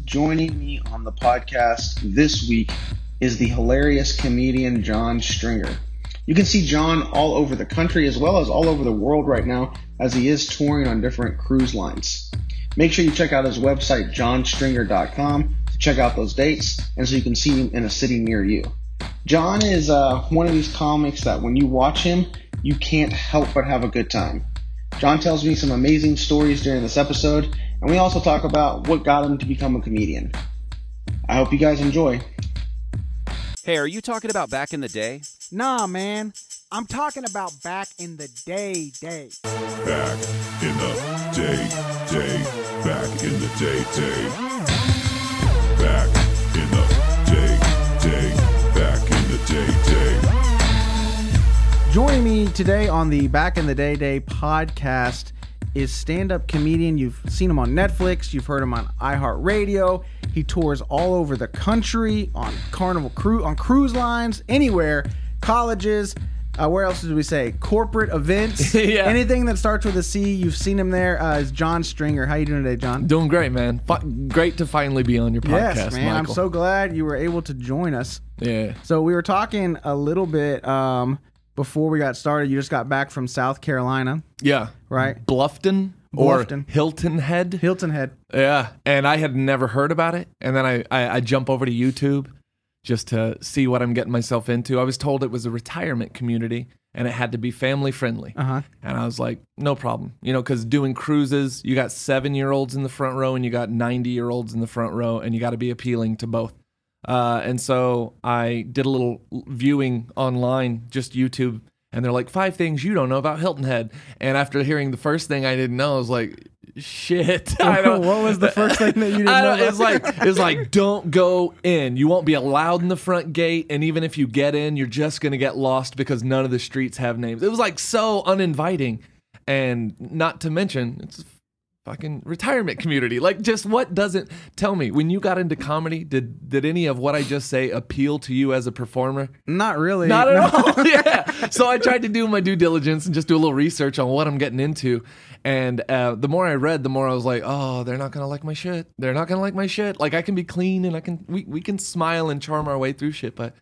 Joining me on the podcast this week is the hilarious comedian Jon Stringer. You can see Jon all over the country as well as all over the world right now as he is touring on different cruise lines. Make sure you check out his website, jonstringer.com, to check out those dates and so you can see him in a city near you. Jon is one of these comics that when you watch him, you can't help but have a good time. Jon tells me some amazing stories during this episode, and we also talk about what got him to become a comedian. I hope you guys enjoy. Hey, are you talking about back in the day? Nah, man. I'm talking about back in the day. Back in the day. Back in the day. Back in the day. Back in the day. Joining me today on the Back in the Day podcast is stand-up comedian. You've seen him on Netflix. You've heard him on iHeartRadio. He tours all over the country on on cruise lines, anywhere, colleges. Where else did we say? Corporate events. Yeah. Anything that starts with a C, you've seen him there. Is Jon Stringer. How you doing today, Jon? Doing great, man. Great to finally be on your podcast, Yes, man. Michael. I'm so glad you were able to join us. Yeah. So we were talking a little bit before we got started. You just got back from South Carolina. Yeah. Right? Bluffton or Hilton Head. Hilton Head. Yeah. And I had never heard about it. And then I jump over to YouTube just to see what I'm getting myself into. I was told it was a retirement community and it had to be family friendly. Uh-huh. And I was like, no problem. You know, because doing cruises, you got 7-year-olds in the front row and you got 90-year-olds in the front row, and you got to be appealing to both. And so I did a little viewing online, just YouTube, and they're like, 5 things you don't know about Hilton Head. And after hearing the first thing I didn't know, I was like, shit. I don't, what was the first thing that you didn't know? It's like, don't go in. You won't be allowed in the front gate. And even if you get in, you're just going to get lost because none of the streets have names. It was like so uninviting. And not to mention, it's a fucking retirement community. Like, just what doesn't, tell me, when you got into comedy, did any of what I just say appeal to you as a performer? Not really. Not at all. Yeah. So I tried to do my due diligence and just do a little research on what I'm getting into. And the more I read, the more I was like, oh, they're not going to like my shit. They're not going to like my shit. Like, I can be clean and we can smile and charm our way through shit. But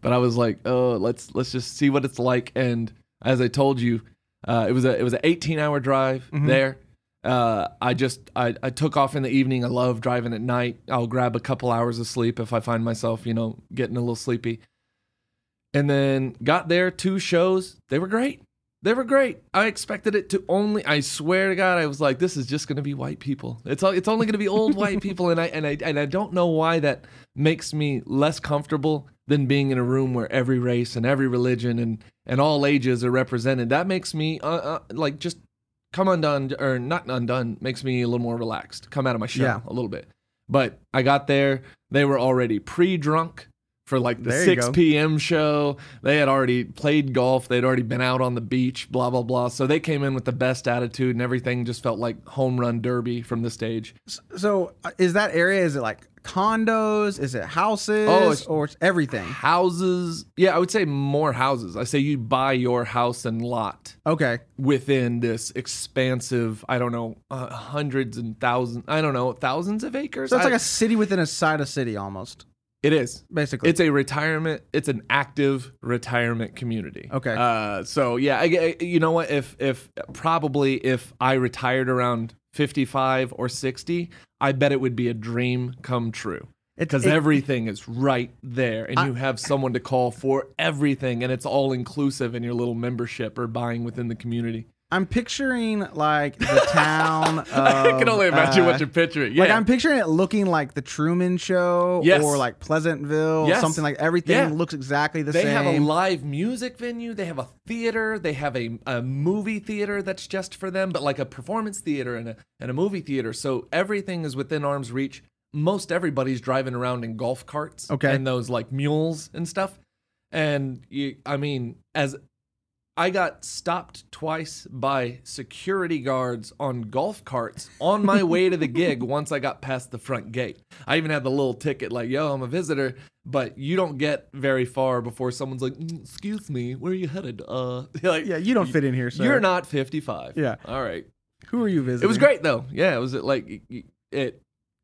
I was like, oh, let's just see what it's like. And as I told you, it was an 18-hour drive there. I took off in the evening. I love driving at night. I'll grab a couple hours of sleep if I find myself, getting a little sleepy. And then got there, 2 shows. They were great. I expected it to I swear to God, I was like, this is just going to be white people. It's only going to be old white people. And I don't know why that makes me less comfortable than being in a room where every race and every religion and all ages are represented. That makes me like just come undone, or not undone, makes me a little more relaxed. Come out of my shell a little bit. But I got there. They were already pre-drunk for like the 6 p.m. show. They had already played golf. They'd already been out on the beach, blah, blah, blah. So they came in with the best attitude and everything just felt like home run derby from the stage. So is that area, is it like condos? Is it houses? Or it's everything? Houses. Yeah, I would say more houses. I say you buy your house and lot. Okay. Within this expansive, I don't know, hundreds and thousands, I don't know, thousands of acres. So it's like a city within a side of city almost. It is. Basically. It's an active retirement community. Okay. So yeah, you know what, if I retired around 55 or 60, I bet it would be a dream come true. Because everything is right there, and you have someone to call for everything, and it's all inclusive in your little membership or buying within the community. I'm picturing like the town of, I can only imagine what you're picturing. Yeah. Like I'm picturing it looking like the Truman Show or like Pleasantville, something like everything looks exactly the same. They have a live music venue. They have a theater. They have a movie theater that's just for them, but like a performance theater and a movie theater. So everything is within arm's reach. Most everybody's driving around in golf carts and those like mules and stuff. And as I got stopped twice by security guards on golf carts on my way to the gig once I got past the front gate. I even had the little ticket like, yo, I'm a visitor, but you don't get very far before someone's like, excuse me, where are you headed? Like, yeah, you don't fit in here, sir. You're not 55. Yeah. All right. Who are you visiting? It was great though. Yeah, it was like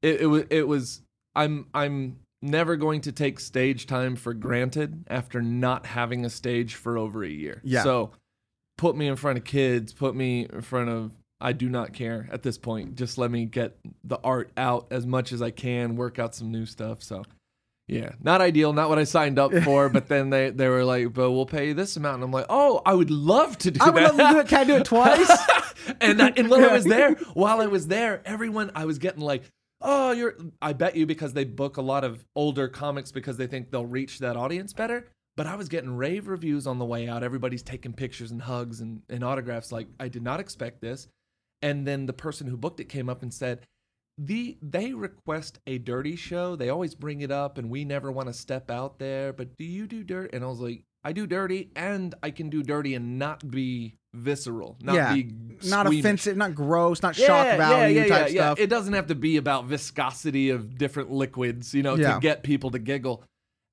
it was I'm never going to take stage time for granted after not having a stage for over a year. Yeah. So put me in front of kids, put me in front of, I do not care at this point. Just let me get the art out as much as I can, work out some new stuff. So yeah, not ideal, not what I signed up for, but then they were like, but we'll pay you this amount. And I'm like, oh, I would love to do that. I would love to do it. Can I do it twice? and when I was there, while I was there, everyone, I was getting like, oh, I bet you because they book a lot of older comics because they think they'll reach that audience better. But I was getting rave reviews on the way out. Everybody's taking pictures and hugs and autographs. Like, I did not expect this. And then the person who booked it came up and said, they request a dirty show. They always bring it up and we never want to step out there. But do you do dirt? And I was like, I do dirty and I can do dirty and not be visceral, not be not squeamish. Offensive, not gross, not shock value type stuff. It doesn't have to be about viscosity of different liquids, to get people to giggle.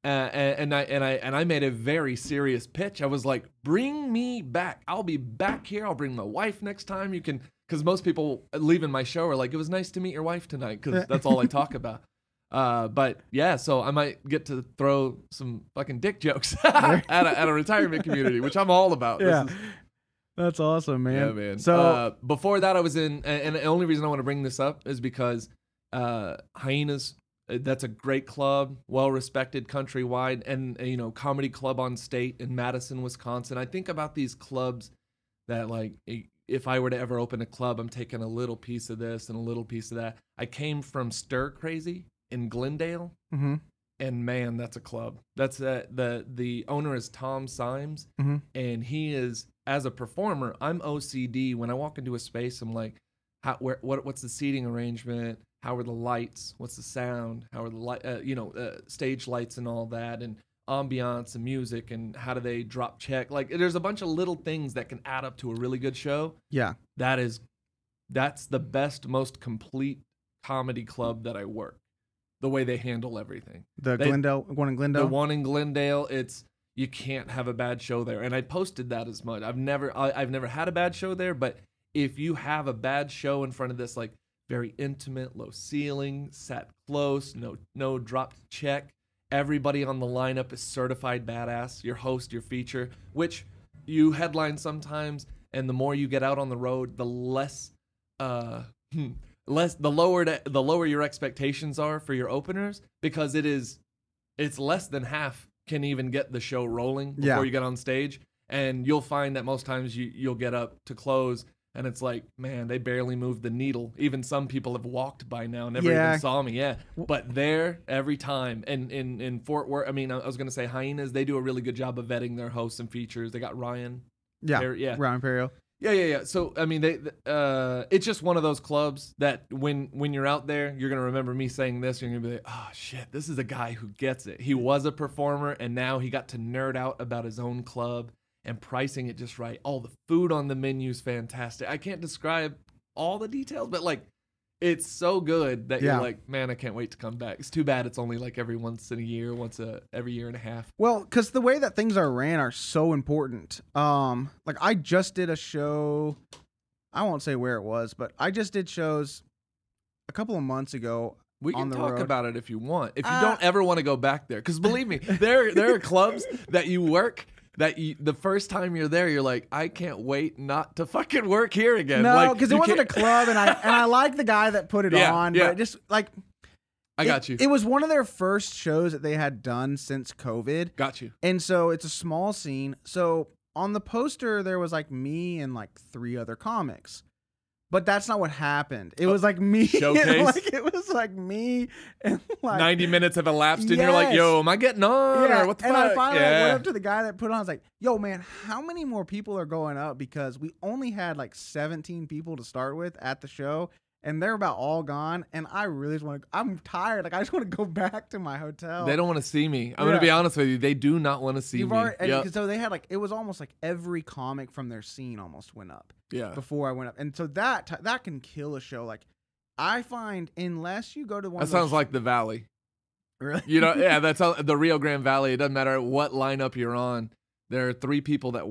And I made a very serious pitch. I was like, bring me back. I'll be back here. I'll bring my wife next time. You can, because most people leaving my show are like, it was nice to meet your wife tonight, because that's all I talk about. But yeah, so I might get to throw some fucking dick jokes at a retirement community, which I'm all about. Yeah. That's awesome, man. Yeah, man. So before that, I was in, and the only reason I want to bring this up is because Hyenas, that's a great club, well-respected countrywide, and comedy club on state in Madison, Wisconsin. I think about these clubs that, like, if I were to ever open a club, I'm taking a little piece of this and a little piece of that. I came from Stir Crazy in Glendale, and man, that's a club. That's the owner is Tom Symes, and he is, as a performer, I'm OCD. When I walk into a space, I'm like, what's the seating arrangement? How are the lights? What's the sound? How are the stage lights and all that, and ambiance and music, and how do they drop check? Like, there's a bunch of little things that can add up to a really good show. Yeah, that's the best, most complete comedy club that I work. The way they handle everything. The one in Glendale. The one in Glendale. You can't have a bad show there, and I posted that as much. I've never had a bad show there, but if you have a bad show in front of this, like, very intimate, low ceiling, sat close, no dropped check. Everybody on the lineup is certified badass. Your host, your feature, which you headline sometimes, and the more you get out on the road, the less, the lower your expectations are for your openers, because it's less than half can even get the show rolling before you get on stage, and you'll find that most times you'll get up to close. And it's like, man, they barely moved the needle. Even some people have walked by now, never even saw me. Yeah, but there every time. And in Fort Worth, I was going to say Hyenas, they do a really good job of vetting their hosts and features. They got Ryan. Ryan Imperial. Yeah. So, it's just one of those clubs that when you're out there, you're going to remember me saying this. You're going to be like, oh, shit, this is a guy who gets it. He was a performer, and now he got to nerd out about his own club. And pricing it just right. All the food on the menu is fantastic. I can't describe all the details, but like, it's so good that you're like, man, I can't wait to come back. It's too bad it's only like every once in a year, every year and a half. Well, because the way that things are ran are so important. Like, I just did a show. I won't say where it was, but I just did shows a couple of months ago. We can talk road. About it if you want. If you don't ever want to go back there, because believe me, there are clubs that you work. That the first time you're there, you're like, I can't wait not to fucking work here again. No, because it wasn't a club, and I like the guy that put it on, but it just like I got you. It was one of their first shows that they had done since COVID. Got you. And so it's a small scene. So on the poster, there was like me and like 3 other comics. But that's not what happened. It was like me. Showcase? It was like me and like 90 minutes have elapsed and you're like, yo, am I getting on? Or what the fuck? And I finally went up to the guy that put it on. I was like, yo, man, how many more people are going up? Because we only had like 17 people to start with at the show. And they're about all gone. And I really just want to, I'm tired. Like, I just want to go back to my hotel. They don't want to see me. I'm going to be honest with you. They do not want to see me. So they had like, it was almost like every comic from their scene almost went up. Yeah. Before I went up. And so that can kill a show. Like, I find unless you go to one that sounds like the Valley. Really? That's how the Rio Grande Valley. It doesn't matter what lineup you're on. There are 3 people that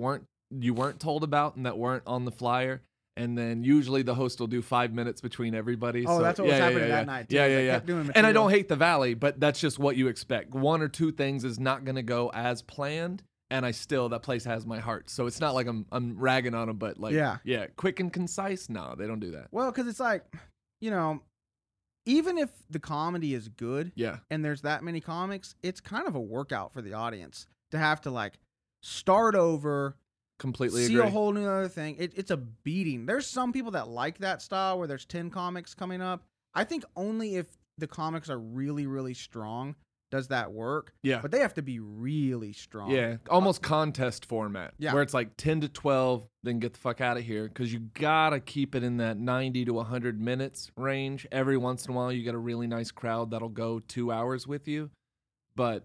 you weren't told about and that weren't on the flyer. And then usually the host will do 5 minutes between everybody. Oh, that's what was happening that night, too. Yeah, They yeah. kept doing And I material. don't hate the Valley, but that's just what you expect. 1 or 2 things is not going to go as planned, and that place has my heart. So it's not like I'm ragging on them, but like, yeah, quick and concise. No, they don't do that. Well, because it's like, even if the comedy is good, and there's that many comics, it's kind of a workout for the audience to have to like start over. Completely see agree. a whole new other thing. It's a beating. There's some people that like that style where there's 10 comics coming up. I think only if the comics are really, really strong does that work. Yeah. But they have to be really strong. Yeah, almost contest format. Yeah. Where it's like 10 to 12, then get the fuck out of here. Because you got to keep it in that 90 to 100 minutes range. Every once in a while, you get a really nice crowd that'll go 2 hours with you. But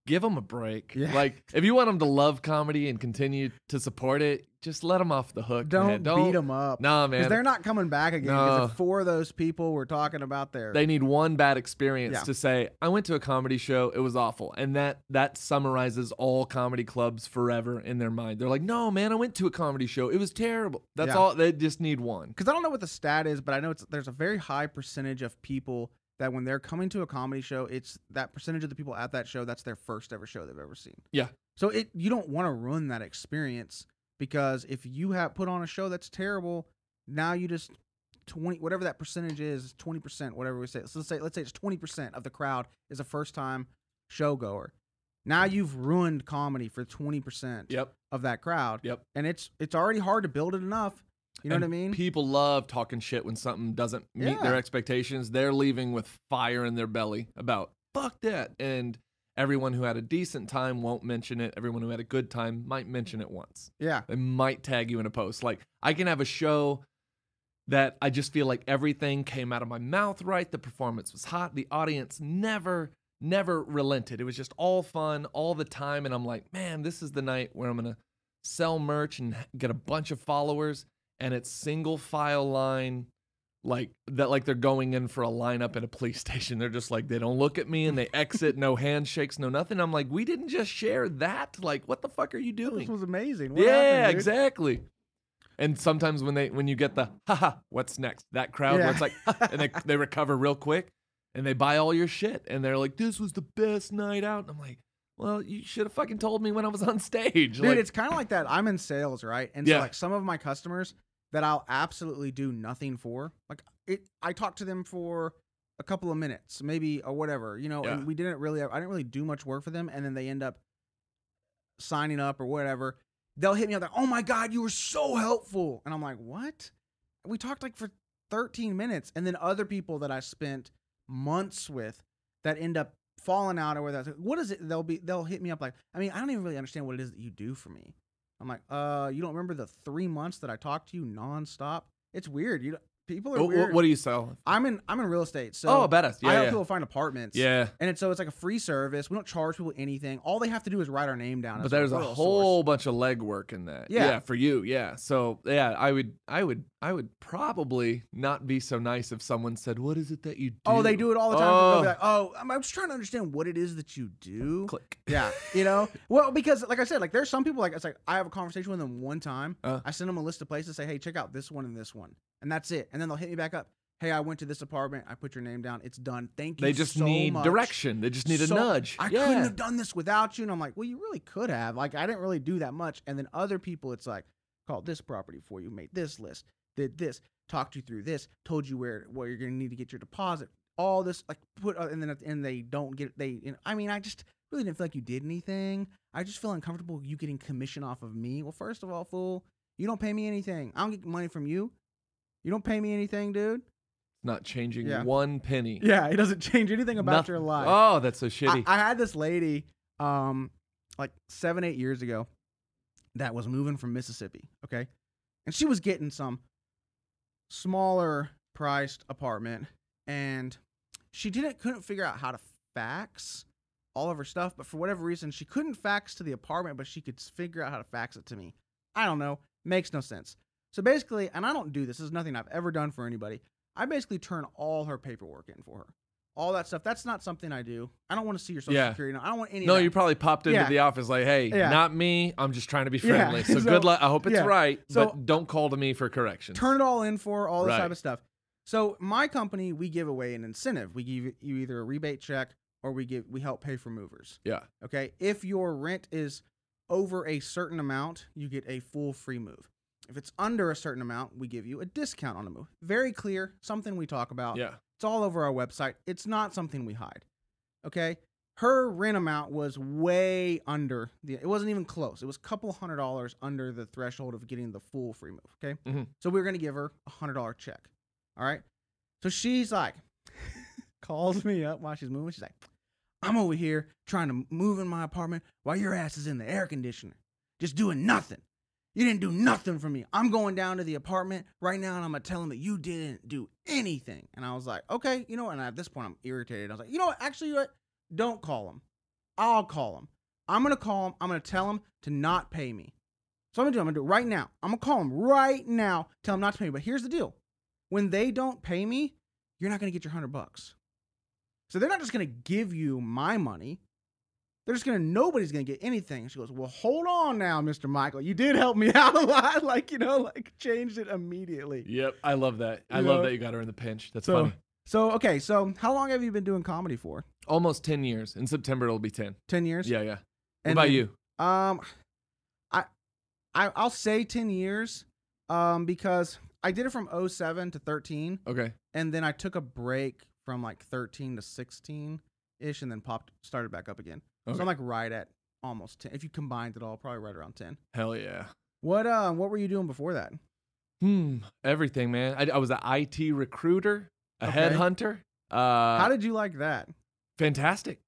give them a break. Yeah. Like, if you want them to love comedy and continue to support it, just let them off the hook. Don't beat them up. Nah, man. Because they're not coming back again. No. Because if 4 of those people were talking about They need one bad experience Yeah. to say, I went to a comedy show, it was awful. And that summarizes all comedy clubs forever in their mind. They're like, no, man, I went to a comedy show. It was terrible. That's Yeah. all. They just need one. Because I don't know what the stat is, but I know there's a very high percentage of people that when they're coming to a comedy show, it's that percentage of the people at that show, that's their first ever show they've ever seen. Yeah. So you don't want to ruin that experience, because if you have put on a show that's terrible, now you just 20, whatever that percentage is 20%, whatever we say. So let's say it's 20% of the crowd is a first time show goer. Now you've ruined comedy for 20% of that crowd. Yep. And it's already hard to build it enough. You know what I mean? People love talking shit when something doesn't meet their expectations. They're leaving with fire in their belly about fuck that. And everyone who had a decent time won't mention it. Everyone who had a good time might mention it once. Yeah. They might tag you in a post. Like, I can have a show that I just feel like everything came out of my mouth right. The performance was hot. The audience never relented. It was just all fun all the time. And I'm like, man, this is the night where I'm going to sell merch and get a bunch of followers. And it's single file line, like they're going in for a lineup at a police station. They're just like, they don't look at me and they exit, no handshakes, no nothing. I'm like, we didn't just share that. Like, what the fuck are you doing? This was amazing. What yeah, happened, dude? Exactly. And sometimes when you get the haha, what's next? That crowd where it's like, and they recover real quick and they buy all your shit and they're like, this was the best night out. And I'm like, well, you should have fucking told me when I was on stage. Dude, like, it's kind of like that. I'm in sales, right? And so like some of my customers that I'll absolutely do nothing for, like I talk to them for a couple of minutes, maybe, or whatever, and I didn't really do much work for them. And then they end up signing up or whatever. They'll hit me up like, oh my God, you were so helpful. And I'm like, what? We talked like for 13 minutes. And then other people that I spent months with that end up falling out or whatever. What is it? They'll hit me up like, I mean, I don't even really understand what it is that you do for me. I'm like, you don't remember the 3 months that I talked to you nonstop? It's weird. People are weird. What do you sell? I'm in real estate. So badass. I help people find apartments. Yeah. And it's like a free service. We don't charge people anything. All they have to do is write our name down. But there's a whole bunch of legwork in that. Yeah, for you. Yeah. So yeah, I would probably not be so nice if someone said, "What is it that you do?" Oh, they do it all the time. They'll be like, "Oh, I'm just trying to understand what it is that you do." Click. Yeah, Well, because like I said, like there's some people like it's like I have a conversation with them one time. I send them a list of places, say, "Hey, check out this one and this one," and that's it. And then they'll hit me back up. Hey, I went to this apartment. I put your name down. It's done. Thank you. They just so need much. direction. They just need a nudge. I couldn't have done this without you. And I'm like, well, you really could have. Like, I didn't really do that much. And then other people, it's like, called this property for you, made this list, did this, talked you through this, told you where you're going to need to get your deposit. All this, like, and then at the end, they don't get it. I mean, I just really didn't feel like you did anything. I just feel uncomfortable you getting commission off of me. Well, first of all, fool, you don't pay me anything. I don't get money from you. You don't pay me anything, dude. Not changing one penny. Yeah, it doesn't change anything about your life. Oh, that's so shitty. I had this lady, like 7-8 years ago, that was moving from Mississippi. Okay, and she was getting some smaller priced apartment, and she couldn't figure out how to fax all of her stuff. But for whatever reason, she couldn't fax to the apartment, but she could figure out how to fax it to me. I don't know. Makes no sense. So basically, and I don't do this. This is nothing I've ever done for anybody. I basically turn all her paperwork in for her. all that stuff. That's not something I do. I don't want to see your social security. I don't want any. No, of that. you probably popped into the office like, hey, not me. I'm just trying to be friendly. So good luck. I hope it's right, but don't call to me for corrections. Turn it all in for all this type of stuff. So my company, we give away an incentive. We give you either a rebate check or we help pay for movers. Yeah. Okay. If your rent is over a certain amount, you get a full free move. If it's under a certain amount, we give you a discount on the move. Very clear, something we talk about. Yeah. It's all over our website. It's not something we hide. Okay? Her rent amount was way under it wasn't even close. It was a couple $100 under the threshold of getting the full free move. Okay? Mm-hmm. So we were going to give her a $100 check. All right? So she's like, calls me up while she's moving. She's like, I'm over here trying to move in my apartment while your ass is in the air conditioner, just doing nothing. You didn't do nothing for me. I'm going down to the apartment right now, and I'm going to tell him that you didn't do anything. And I was like, okay, you know what? And at this point, I'm irritated. I was like, you know what? Actually, you know what? Don't call him. I'll call him. I'm going to call him. I'm going to tell him to not pay me. So I'm going to do it right now. I'm going to call him right now, tell him not to pay me. But here's the deal. When they don't pay me, you're not going to get your $100. So they're not just going to give you my money. They're just nobody's going to get anything. She goes, well, hold on now, Mr. Michael. You did help me out a lot. Changed it immediately. Yep. I love that. I love that you got her in the pinch. That's funny. Okay. So how long have you been doing comedy for? Almost 10 years. In September, it'll be 10. 10 years? Yeah, yeah. What about you? I'll say 10 years because I did it from 07 to 13. Okay. And then I took a break from 13 to 16-ish and then started back up again. Okay. So I'm right at almost 10. If you combined it all, probably right around 10. Hell yeah. What were you doing before that? Everything, man. I was an IT recruiter, a headhunter. How did you like that? Fantastic.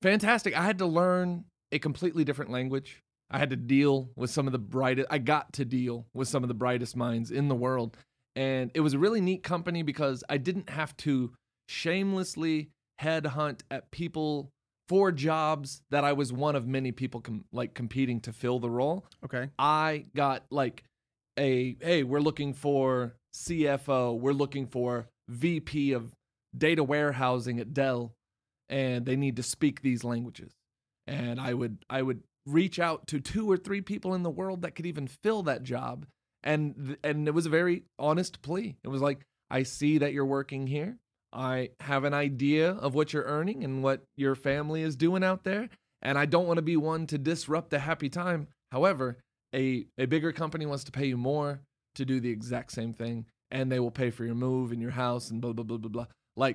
Fantastic. I had to learn a completely different language. I had to deal with some of the brightest. I got to deal with some of the brightest minds in the world. And it was a really neat company because I didn't have to shamelessly headhunt at people for jobs that I was one of many people competing to fill the role. Okay. I got hey, we're looking for CFO. We're looking for VP of data warehousing at Dell, and they need to speak these languages. And I would reach out to 2 or 3 people in the world that could even fill that job. And it was a very honest plea. It was like, I see that you're working here. I have an idea of what you're earning and what your family is doing out there. And I don't want to be one to disrupt the happy time. However, a bigger company wants to pay you more to do the exact same thing. And they will pay for your move and your house and blah, blah, blah, blah, blah.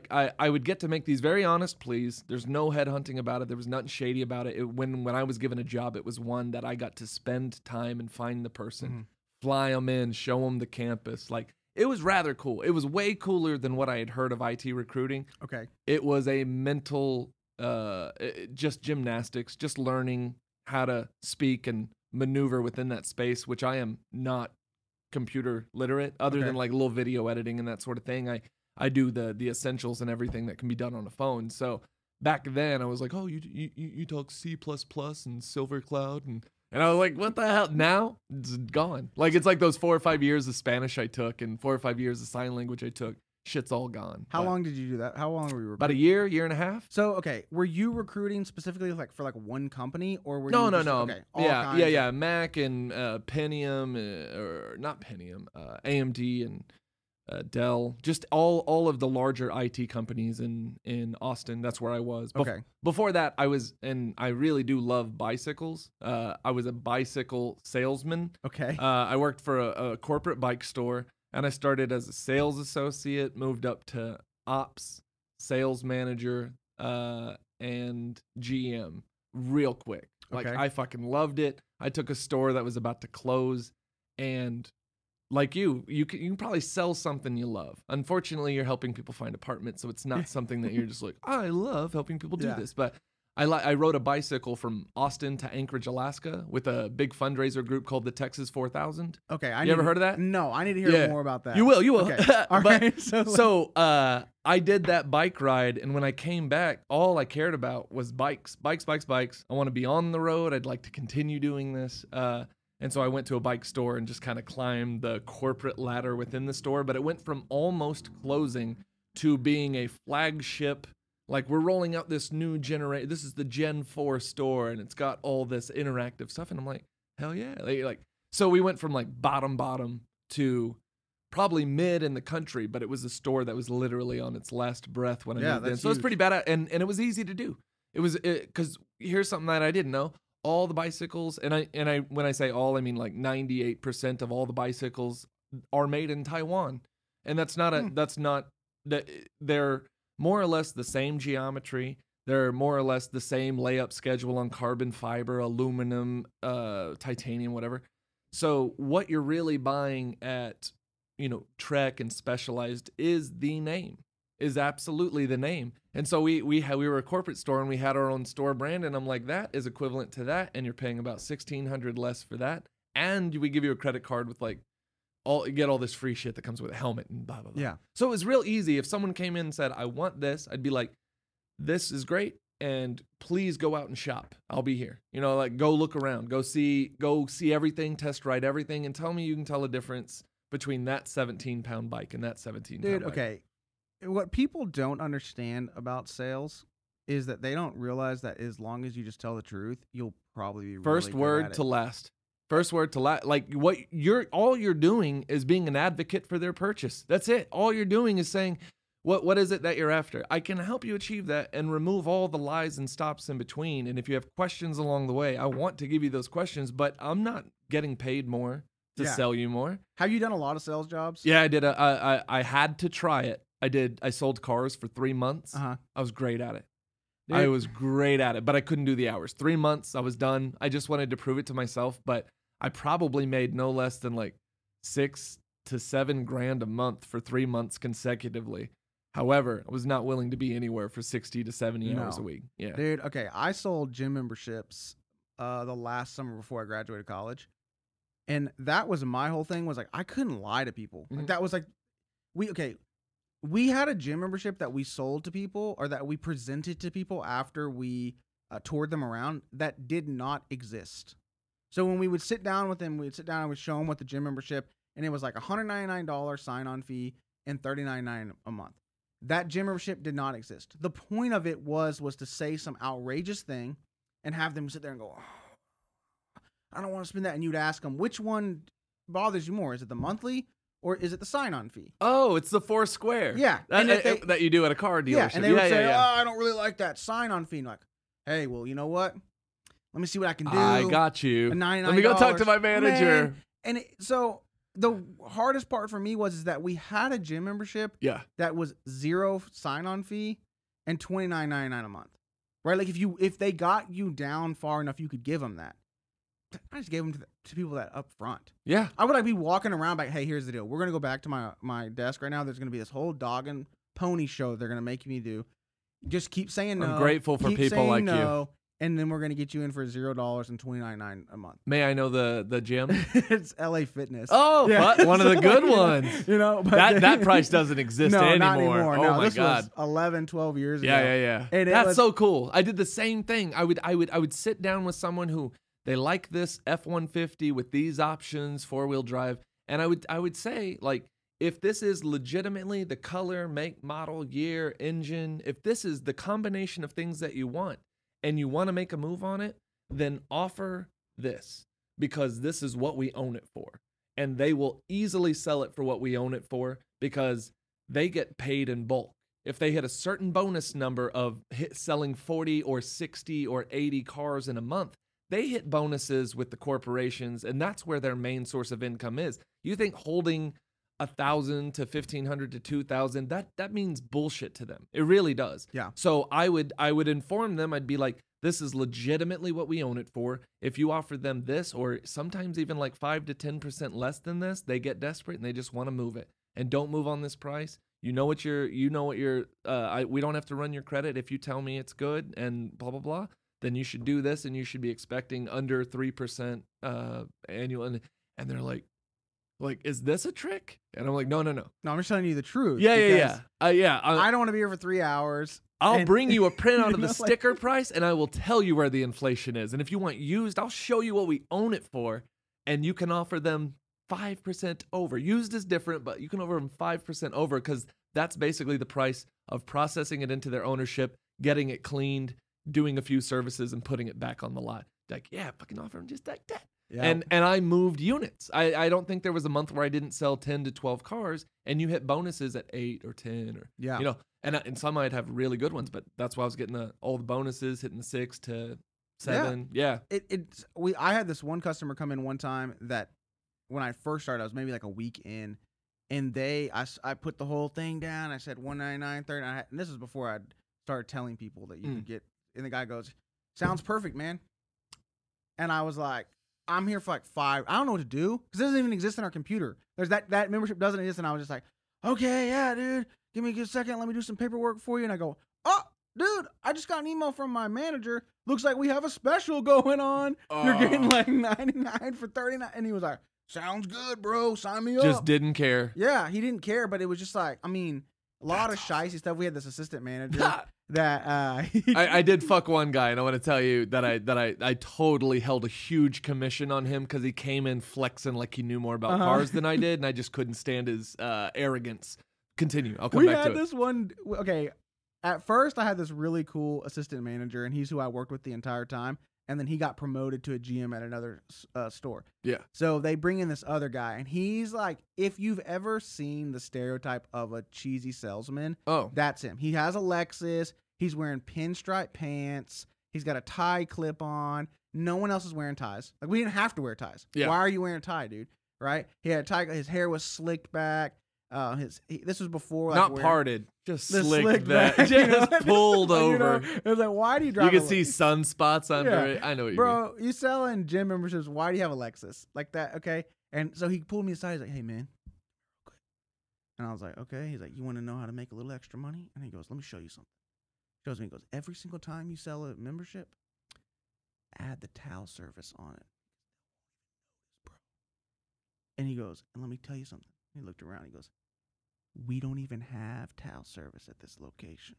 I would get to make these very honest pleas. There's no headhunting about it. There was nothing shady about it. When I was given a job, it was one that I got to spend time and find the person, fly them in, show them the campus. It was rather cool. It was way cooler than what I had heard of IT recruiting. Okay. It was a mental, just gymnastics, just learning how to speak and maneuver within that space, which I am not computer literate, other than little video editing and that sort of thing. I do the essentials and everything that can be done on a phone. So back then I was like, oh, you talk C++ and Silver Cloud and I was like, what the hell? Now it's gone. It's like those 4 or 5 years of Spanish I took and 4 or 5 years of sign language I took. Shit's all gone. How long did you do that? How long were you recruiting? About a year and a half. So, okay, were you recruiting specifically for one company or were no, you no. Okay, yeah. Mac and Pentium, or not Pentium, AMD and Dell, just all of the larger IT companies in Austin. That's where I was. Okay. Before that, I was, and I really do love bicycles. I was a bicycle salesman. Okay. I worked for a corporate bike store, and I started as a sales associate, moved up to ops, sales manager, and GM real quick. I fucking loved it. I took a store that was about to close, and like you can probably sell something you love. Unfortunately, you're helping people find apartments, so it's not something that you're just like, I love helping people do this. But I rode a bicycle from Austin to Anchorage, Alaska with a big fundraiser group called the Texas 4000. Okay. You ever heard of that? No, I need to hear more about that. You will. Okay. All right. So I did that bike ride, and when I came back, all I cared about was bikes. I want to be on the road. I'd like to continue doing this. And so I went to a bike store and just kind of climbed the corporate ladder within the store. But it went from almost closing to being a flagship Like, we're rolling out this new generation. This is the Gen 4 store, and it's got all this interactive stuff. And I'm like, hell yeah. So we went from like bottom to probably mid in the country, but it was a store that was literally on its last breath when I moved in. So it was pretty bad. And it was easy to do. Because here's something that I didn't know. All the bicycles, and I when I say all, I mean like 98% of all the bicycles are made in Taiwan. And they're more or less the same geometry. They're more or less the same layup schedule on carbon fiber, aluminum, titanium, whatever. So what you're really buying at, Trek and Specialized is the name, is absolutely the name. And so we were a corporate store and we had our own store brand. And I'm like, that is equivalent to that. And you're paying about $1,600 less for that. And we give you a credit card with you get all this free shit that comes with a helmet and blah, blah, blah. Yeah. So it was real easy. If someone came in and said, I want this, I'd be like, this is great. And please go out and shop. I'll be here. Go look around, go see everything, test ride everything, and tell me you can tell a difference between that 17-pound bike and that 17-pound bike. Dude, okay. What people don't understand about sales is that they don't realize that as long as you just tell the truth, you'll probably be First word to last. Like all you're doing is being an advocate for their purchase. That's it. All you're doing is saying, what is it that you're after? I can help you achieve that and remove all the lies and stops in between. And if you have questions along the way, I want to give you those questions, but I'm not getting paid more to sell you more. Have you done a lot of sales jobs? Yeah, I did. I had to try it. I did. I sold cars for 3 months. I was great at it. Dude. I was great at it, but I couldn't do the hours. 3 months, I was done. I just wanted to prove it to myself, but I probably made no less than like $6,000 to $7,000 a month for 3 months consecutively. However, I was not willing to be anywhere for 60 to 70 hours a week. Yeah, dude. Okay, I sold gym memberships the last summer before I graduated college, and that was my whole thing. Was like I couldn't lie to people. Like, that was like we had a gym membership that we sold to people or that we presented to people after we toured them around that did not exist. So when we would sit down with them, we'd sit down and we'd show them what the gym membership, and it was like $199 sign-on fee and $39.99 a month. That gym membership did not exist. The point of it was to say some outrageous thing and have them sit there and go, oh, I don't want to spend that. And you'd ask them, which one bothers you more? Is it the monthly or is it the sign-on fee? Oh, it's the Foursquare. Yeah. That you do at a car dealership. Yeah, and they would say, oh, I don't really like that sign-on fee. And like, hey, well, you know what? Let me see what I can do. I got you. Let me go talk to my manager. Man. And so the hardest part for me is that we had a gym membership that was $0 sign-on fee and $29.99 a month. Right? Like if they got you down far enough, you could give them that. I just gave them to people that up front. Yeah. I would be walking around like, hey, here's the deal. We're going to go back to my desk right now. There's going to be this whole dog and pony show they're going to make me do. Just keep saying no. I'm grateful for people like you. And then we're going to get you in for $0 and $29.99 a month. May I know the gym? It's LA Fitness. Oh, yeah. One of the good ones. But that price doesn't exist anymore. Not anymore. Oh, my this God. Was 11, 12 years ago. Yeah. And that's so cool. I did the same thing. I would sit down with someone who they like this F-150 with these options, 4-wheel drive, and I would say, like, if this is legitimately the color, make, model, year, engine, if this is the combination of things that you want, and you want to make a move on it, then offer this because this is what we own it for. And they will easily sell it for what we own it for because they get paid in bulk. If they hit a certain bonus number of selling 40 or 60 or 80 cars in a month, they hit bonuses with the corporations, and that's where their main source of income is. You think holding 1,000 to 1,500 to 2,000, that means bullshit to them. It really does. Yeah. So I would inform them. I'd be like, this is legitimately what we own it for. If you offer them this, or sometimes even like 5 to 10% less than this, they get desperate and they just want to move it. And don't move on this price. We don't have to run your credit. If you tell me it's good and blah, blah, blah, then you should do this and you should be expecting under 3% annual. And they're like, is this a trick? And I'm like, no. No, I'm just telling you the truth. Yeah. I don't want to be here for 3 hours. I'll bring you a printout of the sticker price, and I will tell you where the inflation is. And if you want used, I'll show you what we own it for, and you can offer them 5% over. Used is different, but you can offer them 5% over because That's basically the price of processing it into their ownership, getting it cleaned, doing a few services, and putting it back on the lot. Like, yeah, fucking offer them just like that. Yeah. And I moved units. I don't think there was a month where I didn't sell 10 to 12 cars, and you hit bonuses at 8 or 10 or, Yeah. you know, and some might have really good ones, but that's why I was getting all the bonuses, hitting the 6 to 7. Yeah. I had this one customer come in one time that when I first started, I was maybe like a week in, and I put the whole thing down. I said $199, $30, and this is before I started telling people that you could get. And the guy goes, "Sounds perfect, man." And I was like, "I'm here for like 5. I don't know what to do because it doesn't even exist in our computer. There's that membership doesn't exist." And I was just like, "Okay, yeah, dude, give me a second. Let me do some paperwork for you." And I go, "Oh, dude, I just got an email from my manager. Looks like we have a special going on. You're getting like $99 for $39." And he was like, "Sounds good, bro. Sign me up." Just didn't care. Yeah, he didn't care, but it was just like, I mean, a lot of shicey stuff. We had this assistant manager that I did fuck one guy, and I want to tell you that I totally held a huge commission on him because he came in flexing like he knew more about cars than I did, and I just couldn't stand his arrogance. Continue. I'll come back to it. We had this one. Okay, at first I had this really cool assistant manager, and he's who I worked with the entire time. And then he got promoted to a GM at another store. Yeah. So they bring in this other guy, and he's like, if you've ever seen the stereotype of a cheesy salesman, that's him. He has a Lexus. He's wearing pinstripe pants. He's got a tie clip on. No one else is wearing ties. Like, we didn't have to wear ties. Yeah. Why are you wearing a tie, dude? Right? He had a tie. His hair was slicked back. This was before, like, not parted, just slicked back, just you know? pulled over. It was like, why do you drive? You can see sunspots under it. I know what you mean. Bro, you selling gym memberships. Why do you have a Lexus like that? Okay, and so he pulled me aside. He's like, "Hey, man," and I was like, "Okay." He's like, "You want to know how to make a little extra money?" And he goes, "Let me show you something." He shows me. He goes, "Every single time you sell a membership, add the towel service on it, bro." And he goes, "And let me tell you something." He looked around. He goes, "We don't even have towel service at this location."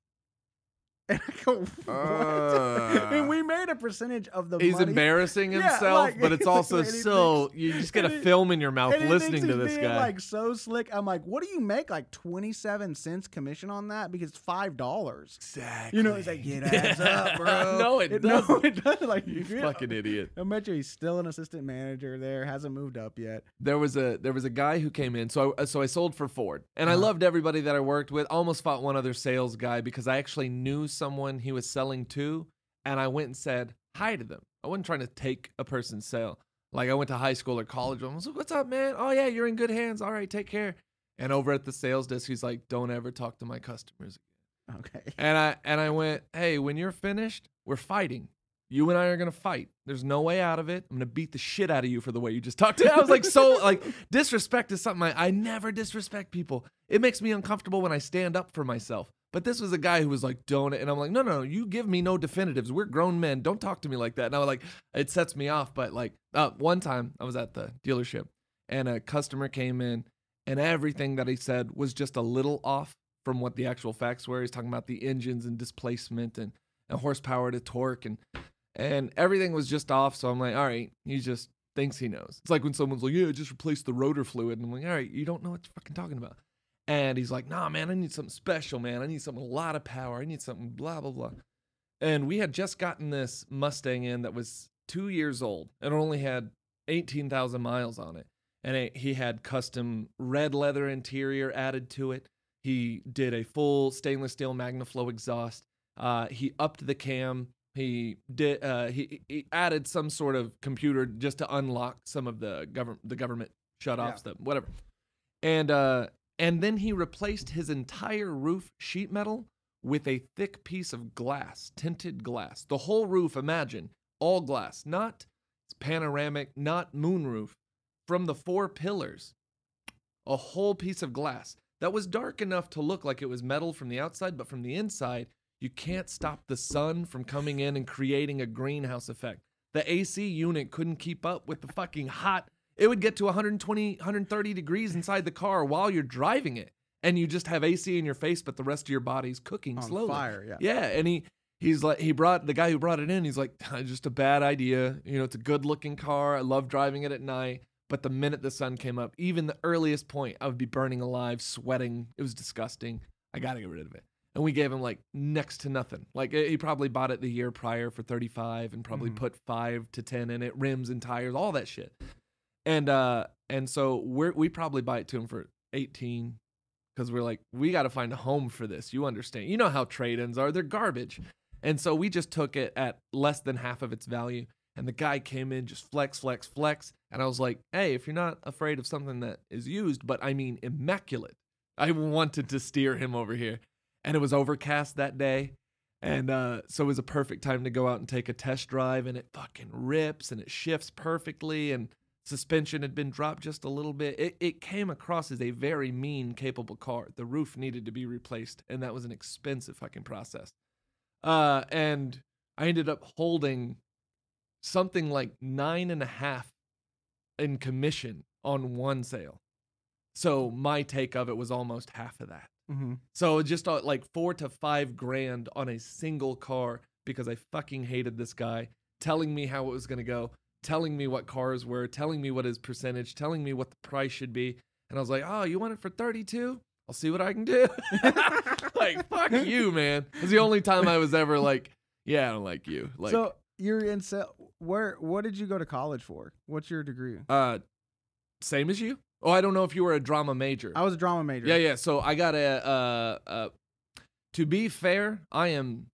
And I go, "What?" And we made a percentage of the He's money. embarrassing himself, but it's also so you just get a film in your mouth listening to this guy. Like, so slick. I'm like, "What do you make? Like 27 cents commission on that? Because it's $5. Exactly. You know, he's like, "It adds up, bro." No, it doesn't. No, it doesn't. Like, You fucking idiot. I bet you he's still an assistant manager there. Hasn't moved up yet. There was a guy who came in. So I sold for Ford, and I loved everybody that I worked with. Almost fought one other sales guy because I actually knew someone he was selling to, and I went and said hi to them. I wasn't trying to take a person's sale. Like, I went to high school or college. I was like, "What's up, man? Oh yeah, you're in good hands. All right, take care." And over at the sales desk, he's like, "Don't ever talk to my customers again." Okay. And I went, "Hey, when you're finished, we're fighting. You and I are going to fight. There's no way out of it. I'm going to beat the shit out of you for the way you just talked to me." I was like, disrespect is something I never disrespect people. It makes me uncomfortable when I stand up for myself. But this was a guy who was like, "Don't," and I'm like, no, you give me no definitives. We're grown men. Don't talk to me like that. And I was like, it sets me off. But like, one time I was at the dealership and a customer came in and everything that he said was just a little off from what the actual facts were. He's talking about the engines and displacement and horsepower to torque and everything was just off. So I'm like, all right, he just thinks he knows. It's like when someone's like, "Yeah, just replace the rotor fluid." And I'm like, all right, you don't know what you're fucking talking about. And he's like, "Nah, man, I need something special, man. I need something a lot of power. I need something blah, blah, blah." And we had just gotten this Mustang in that was 2 years old and only had 18,000 miles on it. And he had custom red leather interior added to it. He did a full stainless steel MagnaFlow exhaust. He upped the cam. He did. He added some sort of computer just to unlock some of the government shutoffs, whatever. And then he replaced his entire roof sheet metal with a thick piece of glass, tinted glass. The whole roof, imagine, all glass, not panoramic, not moonroof. From the 4 pillars, a whole piece of glass that was dark enough to look like it was metal from the outside, but from the inside, you can't stop the sun from coming in and creating a greenhouse effect. The AC unit couldn't keep up with the fucking hot. It would get to 120, 130 degrees inside the car while you're driving it. And you just have AC in your face, but the rest of your body's cooking slowly. On fire, yeah. Yeah, and he's like, the guy who brought it in, he's like, "Just a bad idea. You know, it's a good looking car. I love driving it at night, But the minute the sun came up, even the earliest point, I would be burning alive, sweating. It was disgusting. I got to get rid of it. And we gave him like next to nothing. Like he probably bought it the year prior for $35 and probably put $5 to $10 in it, rims and tires, all that shit. And so we probably buy it to him for $18 because we're like, we got to find a home for this. You understand? You know how trade-ins are. They're garbage. And so we just took it at less than half of its value. And the guy came in just flex. And I was like, hey, if you're not afraid of something that is used, but I mean immaculate, I wanted to steer him over here. And it was overcast that day. And so it was a perfect time to go out and take a test drive. And it fucking rips and it shifts perfectly. And suspension had been dropped just a little bit. It came across as a very mean, capable car. The roof needed to be replaced. And that was an expensive fucking process. And I ended up holding something like 9.5 in commission on one sale. So my take of it was almost half of that. Mm-hmm. So just like $4,000 to $5,000 on a single car because I fucking hated this guy telling me how it was going to go, telling me what cars were, telling me what his percentage, telling me what the price should be. And I was like, oh, you want it for $32? I'll see what I can do. Like, fuck you, man. It was the only time I was ever like, yeah, I don't like you. Like, so you're in what did you go to college for? What's your degree? Same as you. Oh, I don't know if you were a drama major. I was a drama major. Yeah. So I got to be fair, I am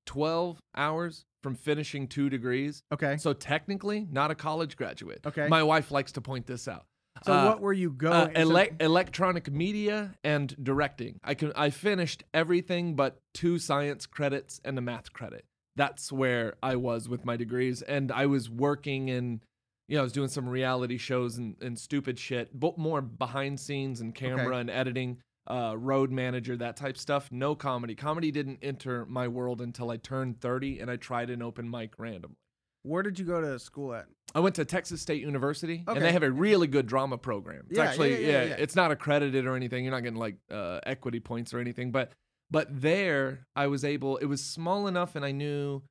12 hours from finishing 2 degrees. Okay. So technically not a college graduate. Okay. My wife likes to point this out. So what were you going? Electronic media and directing. I finished everything but 2 science credits and a math credit. That's where I was with my degrees. And I was working in, I was doing some reality shows and stupid shit, but more behind scenes and camera and editing, road manager, that type stuff. No comedy. Comedy didn't enter my world until I turned 30 and I tried an open mic randomly. Where did you go to school at? I went to Texas State University, and they have a really good drama program. It's it's not accredited or anything. You're not getting like equity points or anything, but there I was able, it was small enough and I knew,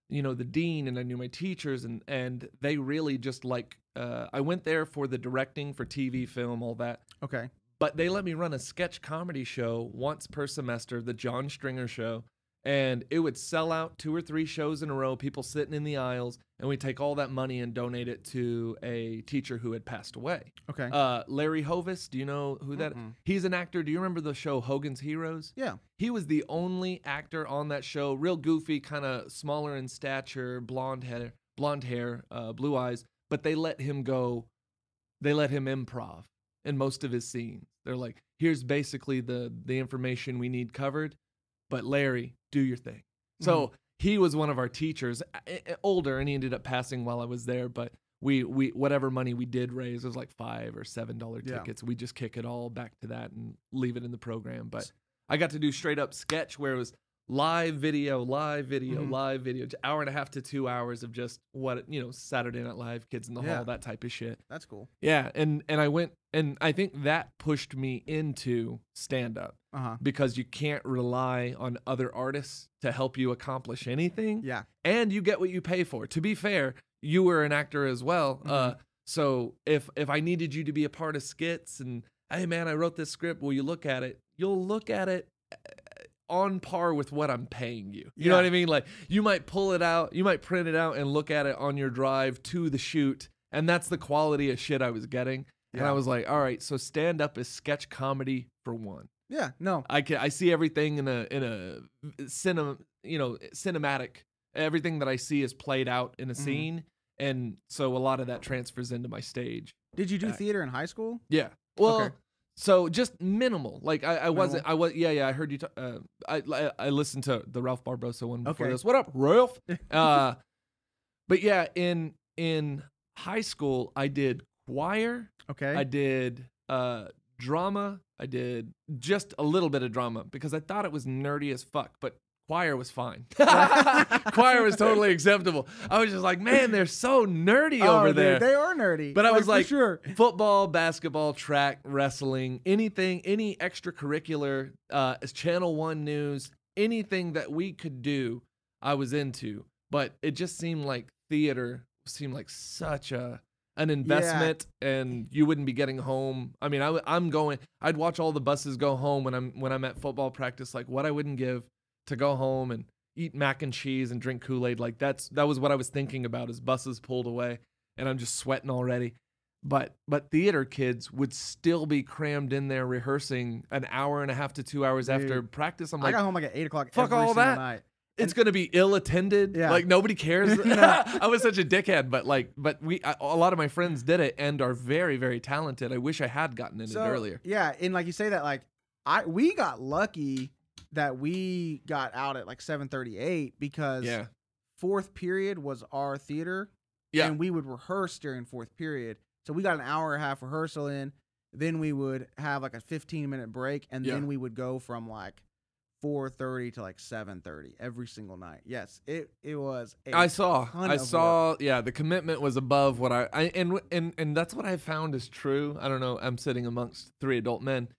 the dean and I knew my teachers and they really just like, I went there for the directing for TV, film, all that. Okay. But they let me run a sketch comedy show once per semester, the Jon Stringer Show. And it would sell out 2 or 3 shows in a row, people sitting in the aisles, and we take all that money and donate it to a teacher who had passed away. Okay. Larry Hovis, do you know who that is? He's an actor. Do you remember the show Hogan's Heroes? Yeah. He was the only actor on that show, real goofy, kind of smaller in stature, blonde hair, blue eyes, but they let him go. They let him improv in most of his scenes. They're like, here's basically the information we need covered, but Larry, do your thing. So he was one of our teachers, older, and he ended up passing while I was there. But we whatever money we did raise, it was like $5 or $7 tickets. We just kick it all back to that and leave it in the program. But I got to do straight up sketch where it was live video, hour and a half to 2 hours of just what, Saturday Night Live, Kids in the Hall, that type of shit. That's cool. Yeah. And I went, and I think that pushed me into stand up because you can't rely on other artists to help you accomplish anything. Yeah. And you get what you pay for. To be fair, you were an actor as well. So if I needed you to be a part of skits and, hey man, I wrote this script, will you look at it? You'll look at it on par with what I'm paying you. You know what I mean? Like you might pull it out, you might print it out and look at it on your drive to the shoot. And that's the quality of shit I was getting. Yeah. And I was like, all right, so stand up is sketch comedy for one. Yeah, no. I see everything in a cinematic. Everything that I see is played out in a scene. And so a lot of that transfers into my stage. Did you do theater in high school? Yeah. Well, so just minimal. Like I wasn't. I heard you. I listened to the Ralph Barbosa one before this. What up, Ralph? But yeah, in high school I did choir. Okay. I did drama. I did just a little bit of drama because I thought it was nerdy as fuck, but choir was fine. Choir was totally acceptable. I was just like, man, they're so nerdy over there. They are nerdy. But I was like, football, basketball, track, wrestling, anything, any extracurricular, Channel 1 news, anything that we could do, I was into. But it just seemed like theater seemed like such a an investment, and you wouldn't be getting home. I mean, I'd watch all the buses go home when I'm at football practice, like what I wouldn't give to go home and eat mac and cheese and drink Kool-Aid. Like that was what I was thinking about as buses pulled away, and I'm just sweating already. But theater kids would still be crammed in there rehearsing an hour and a half to 2 hours after practice. I'm like, I got home like at 8 o'clock. Fuck every all single that. night. It's going to be ill-attended. Yeah. Like nobody cares. I was such a dickhead, but a lot of my friends did it and are very, very talented. I wish I had gotten in it earlier. Yeah, and like you say that, like we got lucky that we got out at like 7:38 because fourth period was our theater, and we would rehearse during fourth period. So we got an hour and a half rehearsal in. Then we would have like a 15-minute break, and then we would go from like 4:30 to like 7:30 every single night. Yes, it was. I saw. The commitment was above what and that's what I found is true. I don't know. I'm sitting amongst 3 adult men.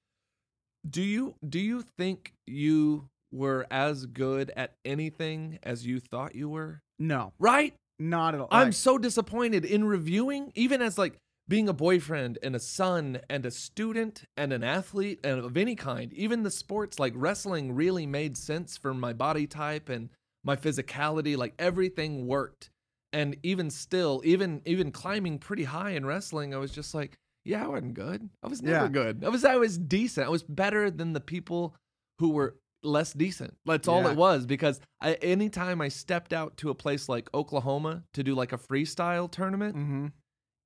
Do you think you were as good at anything as you thought you were? No, right? Not at all. I'm so disappointed in reviewing, even as like being a boyfriend and a son and a student and an athlete and of any kind. Even the sports like wrestling really made sense for my body type and my physicality. Like everything worked. And even still, even climbing pretty high in wrestling, I was just like, yeah, I wasn't good. I was never good. I was decent. I was better than the people who were less decent. That's all it was, because anytime I stepped out to a place like Oklahoma to do like a freestyle tournament,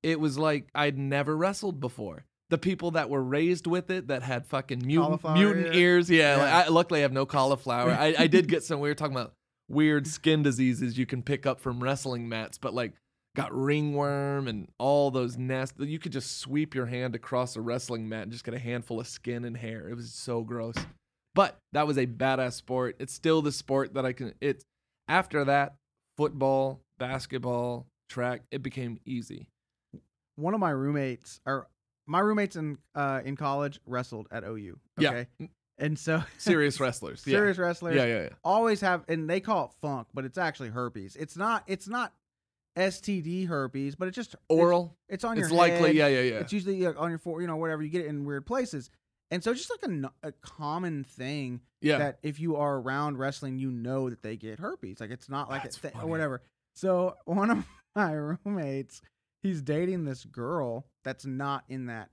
it was like I'd never wrestled before. The people that were raised with it, that had fucking mutant ears. Like luckily I have no cauliflower. I did get some, we were talking about weird skin diseases you can pick up from wrestling mats, but like got ringworm and all those nasty, you could just sweep your hand across a wrestling mat and just get a handful of skin and hair. It was so gross. But that was a badass sport. It's still the sport that after that, football, basketball, track, it became easy. One of my roommates in college wrestled at OU. Okay. Yeah. And so serious wrestlers. Serious wrestlers. Yeah. Always have, and they call it funk, but it's actually herpes. It's not STD herpes, but it's just oral. It's on your head. It's likely. Yeah. It's usually on your forehead, whatever. You get it in weird places. And so it's just like a common thing that if you are around wrestling, you know that they get herpes. Like it's not like it's or whatever. So one of my roommates, he's dating this girl that's not in that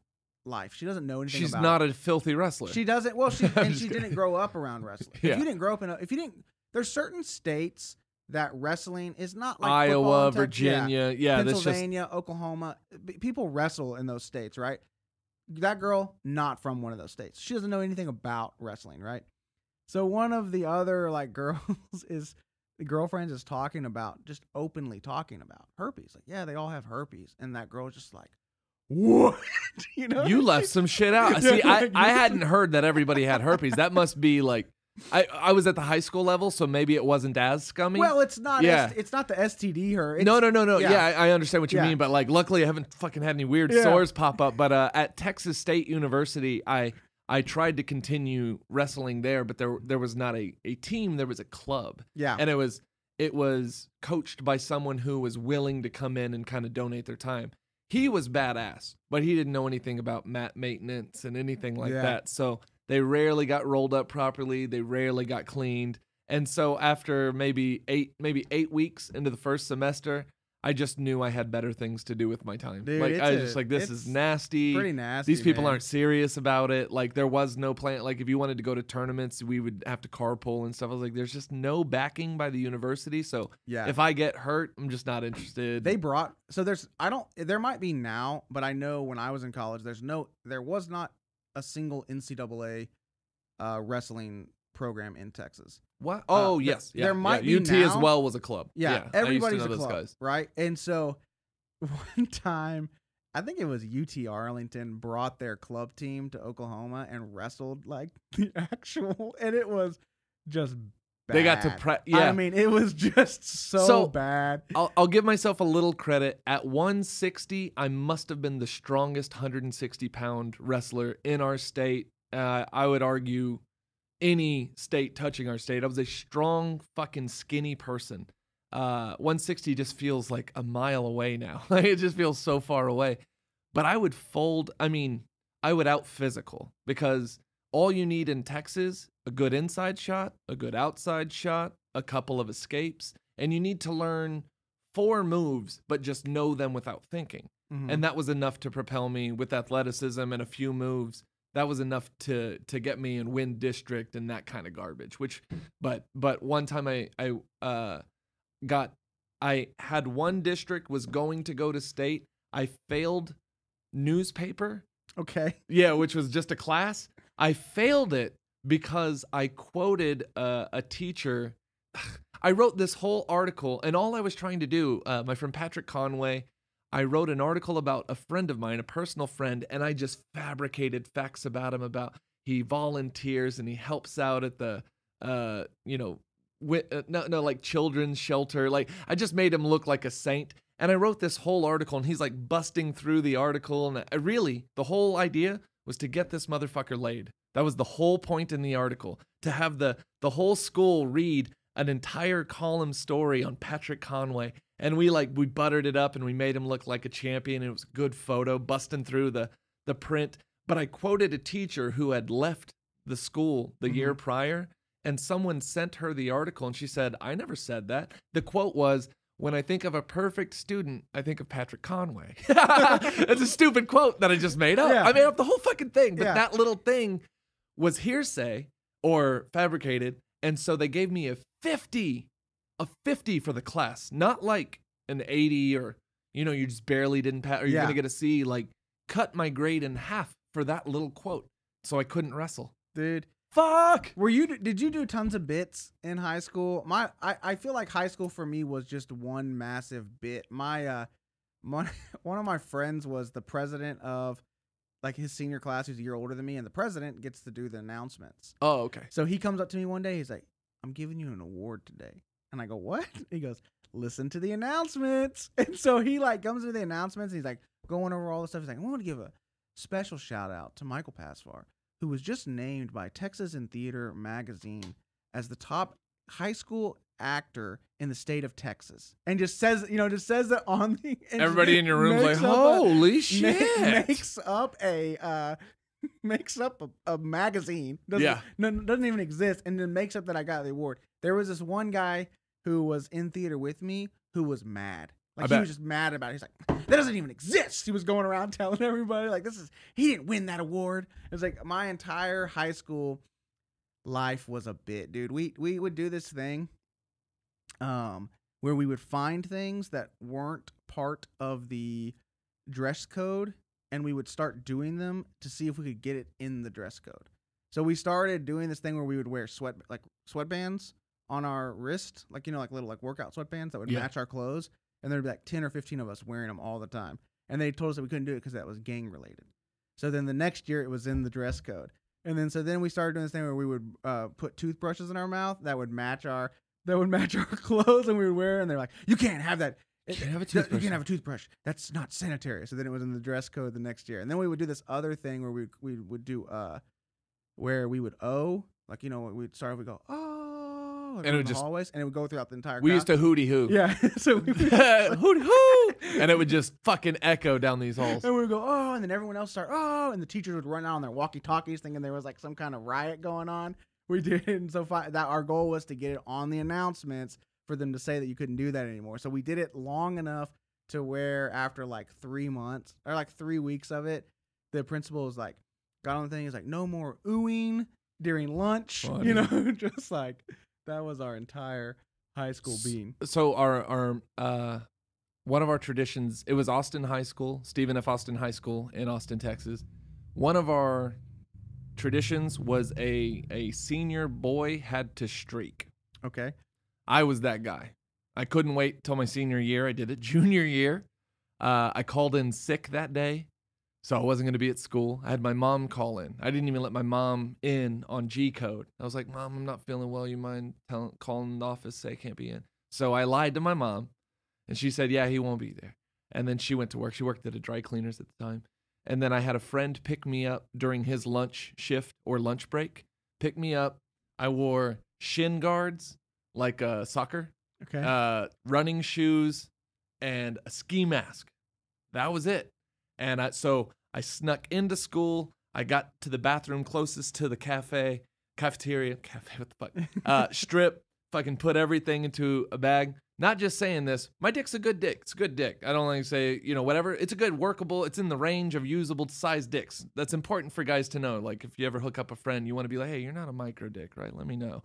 life. She doesn't know anything about it. She's not a filthy wrestler. She doesn't. Well, she didn't grow up around wrestling. If you didn't grow up there's certain states that wrestling is not like Iowa, Virginia, Pennsylvania, Oklahoma. People wrestle in those states, right? That girl, not from one of those states. She doesn't know anything about wrestling, right? So one of the other like girlfriends is just openly talking about herpes. Like, yeah, they all have herpes. And that girl's just like, what? You left some shit out. See, I hadn't heard that everybody had herpes. That must be like, I was at the high school level, so maybe it wasn't as scummy. Well, it's not. Yeah. It's not the STD. No. Yeah, I understand what you mean, but like, luckily, I haven't fucking had any weird sores pop up. But at Texas State University, I tried to continue wrestling there, but there was not a team. There was a club. Yeah, and it was coached by someone who was willing to come in and kind of donate their time. He was badass, but he didn't know anything about mat maintenance and anything like that. So they rarely got rolled up properly. They rarely got cleaned. And so after maybe 8 weeks into the first semester, I just knew I had better things to do with my time. Dude, like I was just like, this is nasty. Pretty nasty. These people aren't serious about it. Like there was no plan. Like if you wanted to go to tournaments, we would have to carpool and stuff. I was like, there's just no backing by the university. So if I get hurt, I'm just not interested. There might be now, but I know when I was in college, there was not a single NCAA wrestling program in Texas. What? Oh, yes. There might be UT now. as well was a club. Yeah, I everybody's used to know a those club, guys. right? And so one time, I think it was UT Arlington brought their club team to Oklahoma and wrestled like the actual, and it was just bad. They got to I mean, it was just so bad. I'll give myself a little credit. At 160, I must have been the strongest 160-pound wrestler in our state. I would argue any state touching our state. I was a strong, fucking skinny person. 160 just feels like a mile away now. Like, it just feels so far away. But I would I would out physical, because all you need in Texas, a good inside shot, a good outside shot, a couple of escapes, and you need to learn 4 moves, but just know them without thinking. Mhm. And that was enough to propel me with athleticism and a few moves. That was enough to get me and win district and that kind of garbage. But one time I had one district, was going to go to state. I failed newspaper. Okay. Yeah, which was just a class. I failed it because I quoted a teacher. I wrote this whole article, and all I was trying to do, my friend Patrick Conway, I wrote an article about a friend of mine, a personal friend, and I just fabricated facts about him, about he volunteers and he helps out at the, like children's shelter. Like, I just made him look like a saint. And I wrote this whole article, and he's like busting through the article. And the whole idea was to get this motherfucker laid. That was the whole point in the article, to have the whole school read an entire column story on Patrick Conway. And we buttered it up and we made him look like a champion. It was a good photo, busting through the print. But I quoted a teacher who had left the school the year prior, and someone sent her the article, and she said, "I never said that." The quote was, "When I think of a perfect student, I think of Patrick Conway." It's a stupid quote that I just made up. Yeah. I made up the whole fucking thing. But Yeah. that little thing was hearsay or fabricated. And so they gave me a 50 for the class, not like an 80 or, you just barely didn't pass, or you're going to get a C. Like, cut my grade in half for that little quote. So I couldn't wrestle. Dude. Fuck. Did you do tons of bits in high school? I feel like high school for me was just one massive bit. One of my friends was the president of like his senior class, who's a year older than me, and the president gets to do the announcements. Oh, okay. So he comes up to me one day, he's like, "I'm giving you an award today." And I go, "What?" He goes, "Listen to the announcements." And so he comes to the announcements, and he's like going over all the stuff. He's like, "I want to give a special shout out to Michael Pasvar, who was just named by Texas in Theater magazine as the top high school actor in the state of Texas." And just says that on the... Everybody in your room's like, holy shit. Makes up a magazine. Doesn't even exist, and then makes up that I got the award. There was this one guy who was in theater with me who was mad. Like, he was just mad about it. He's like, "That doesn't even exist." He was going around telling everybody, like, he didn't win that award. It was like my entire high school life was a bit, dude. We would do this thing where we would find things that weren't part of the dress code, and we would start doing them to see if we could get it in the dress code. So we started doing this thing where we would wear sweatbands on our wrist, little workout sweatbands that would match our clothes. And there'd be 10 or 15 of us wearing them all the time. And they told us that we couldn't do it because that was gang related. So then the next year it was in the dress code. And then we started doing this thing where we would put toothbrushes in our mouth that would match our clothes, and we would wear it. And they're like, "You can't have that. You can't have a toothbrush. You can't have a toothbrush. That's not sanitary." So then it was in the dress code the next year. And then we would do this other thing where we would do where we would we'd start, we'd go, "Oh," and it would just hallways, and it would go throughout the entire. We used to hooty hoo. Yeah, so we would hooty hoo, and it would just fucking echo down these halls. And we would go, "Oh," and then everyone else start, "Oh," and the teachers would run out on their walkie-talkies, thinking there was some kind of riot going on. We did, and so that our goal was to get it on the announcements for them to say that you couldn't do that anymore. So we did it long enough to where after 3 months or 3 weeks of it, the principal was got on the thing. He's like, "No more oohing during lunch." Funny. Just that was our entire high school being. So our one of our traditions, it was Austin High School, Stephen F. Austin High School in Austin, Texas. One of our traditions was a senior boy had to streak. Okay. I was that guy. I couldn't wait till my senior year. I did it junior year. I called in sick that day, so I wasn't going to be at school. I had my mom call in. I didn't even let my mom in on G code. I was like, "Mom, I'm not feeling well. You mind calling the office, say I can't be in?" So I lied to my mom, and she said, "Yeah, he won't be there." And then she went to work. She worked at a dry cleaners at the time. And then I had a friend pick me up during his lunch shift or lunch break. Pick me up. I wore shin guards like soccer. running shoes, and a ski mask. That was it. And so I snuck into school. I got to the bathroom closest to the cafeteria, what the fuck? Strip, fucking put everything into a bag. Not just saying this, my dick's a good dick. It's a good dick. I don't like to say, whatever. It's a good workable, it's in the range of usable size dicks. That's important for guys to know. Like if you ever hook up a friend, you want to be like, hey, you're not a micro dick, right? Let me know.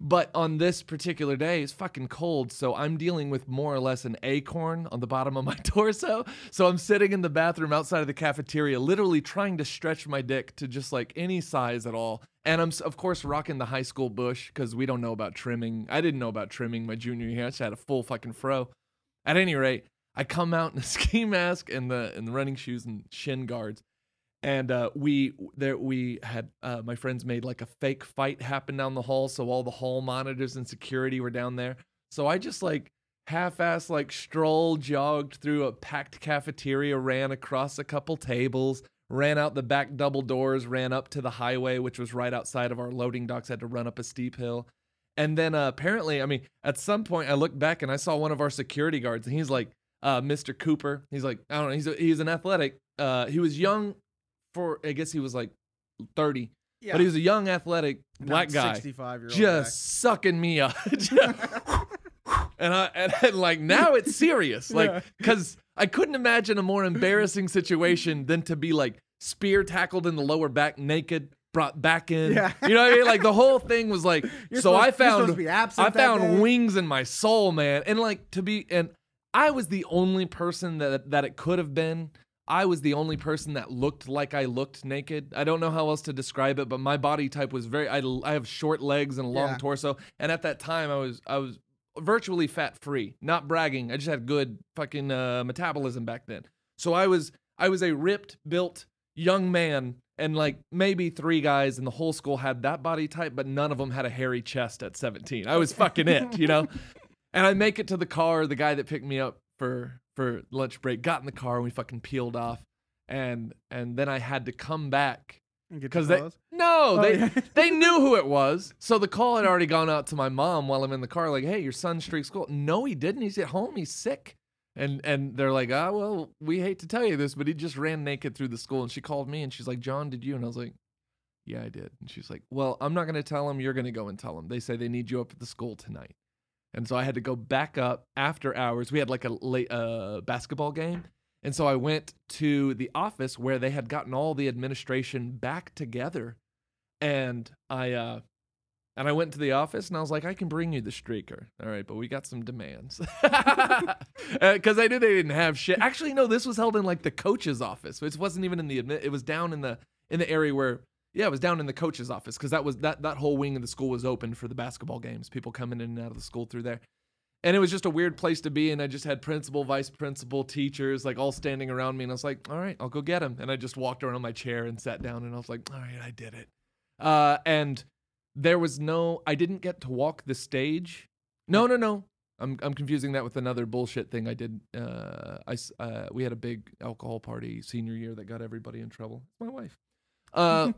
But on this particular day, it's fucking cold, so I'm dealing with more or less an acorn on the bottom of my torso. So I'm sitting in the bathroom outside of the cafeteria, literally trying to stretch my dick to just like any size at all. And I'm, of course, rocking the high school bush because we don't know about trimming. I didn't know about trimming my junior year. I just had a full fucking fro. At any rate, I come out in a ski mask and the running shoes and shin guards. And we had my friends made like a fake fight happen down the hall, so all the hall monitors and security were down there. So I just like half-ass like jogged through a packed cafeteria, ran across a couple tables, ran out the back double doors, ran up to the highway, which was right outside of our loading docks. Had to run up a steep hill, and then apparently, at some point I looked back and I saw one of our security guards, and he's like, Mr. Cooper. He's like, I don't know. He's an athletic. He was young. I guess he was like 30, but he was a young athletic black guy, 65-year-old just sucking me up. and like now it's serious, like because I couldn't imagine a more embarrassing situation than to be like spear tackled in the lower back naked, brought back in. Yeah. You know what I mean? Like the whole thing was like, I found day. wings in my soul, man, and like and I was the only person that it could have been. I was the only person that looked like I looked naked. I don't know how else to describe it, but my body type was I have short legs and a long torso. And at that time I was virtually fat free, not bragging. I just had good fucking metabolism back then. So I was a ripped, built young man, and like maybe 3 guys in the whole school had that body type, but none of them had a hairy chest at 17. I was fucking it, And I make it to the car. The guy that picked me up for lunch break got in the car and we fucking peeled off, and then I had to come back because they knew who it was. So the call had already gone out to my mom while I'm in the car, like, hey, your son streaked school. No, he didn't. He's at home. He's sick. And they're like, well, we hate to tell you this, but he just ran naked through the school. And she called me and she's like, John, did you? And I was like, yeah, I did. And she's like, well, I'm not going to tell him. You're going to go and tell him. They say they need you up at the school tonight. And so I had to go back up after hours. We had like a late basketball game. And so I went to the office where they had gotten all the administration back together. And I went to the office and I was like, I can bring you the streaker. All right, but we got some demands. Because I knew they didn't have shit. Actually, no, this was held in like the coach's office. It wasn't even in it was down in the area where, it was down in the coach's office, because that whole wing of the school was open for the basketball games. People coming in and out of the school through there. And it was just a weird place to be, and I just had principal, vice principal, teachers, like all standing around me, and I was like, all right, I'll go get him. And I just walked around my chair and sat down, and I was like, all right, I did it. And there was I didn't get to walk the stage. No. I'm confusing that with another bullshit thing I did. We had a big alcohol party senior year that got everybody in trouble. My wife. Was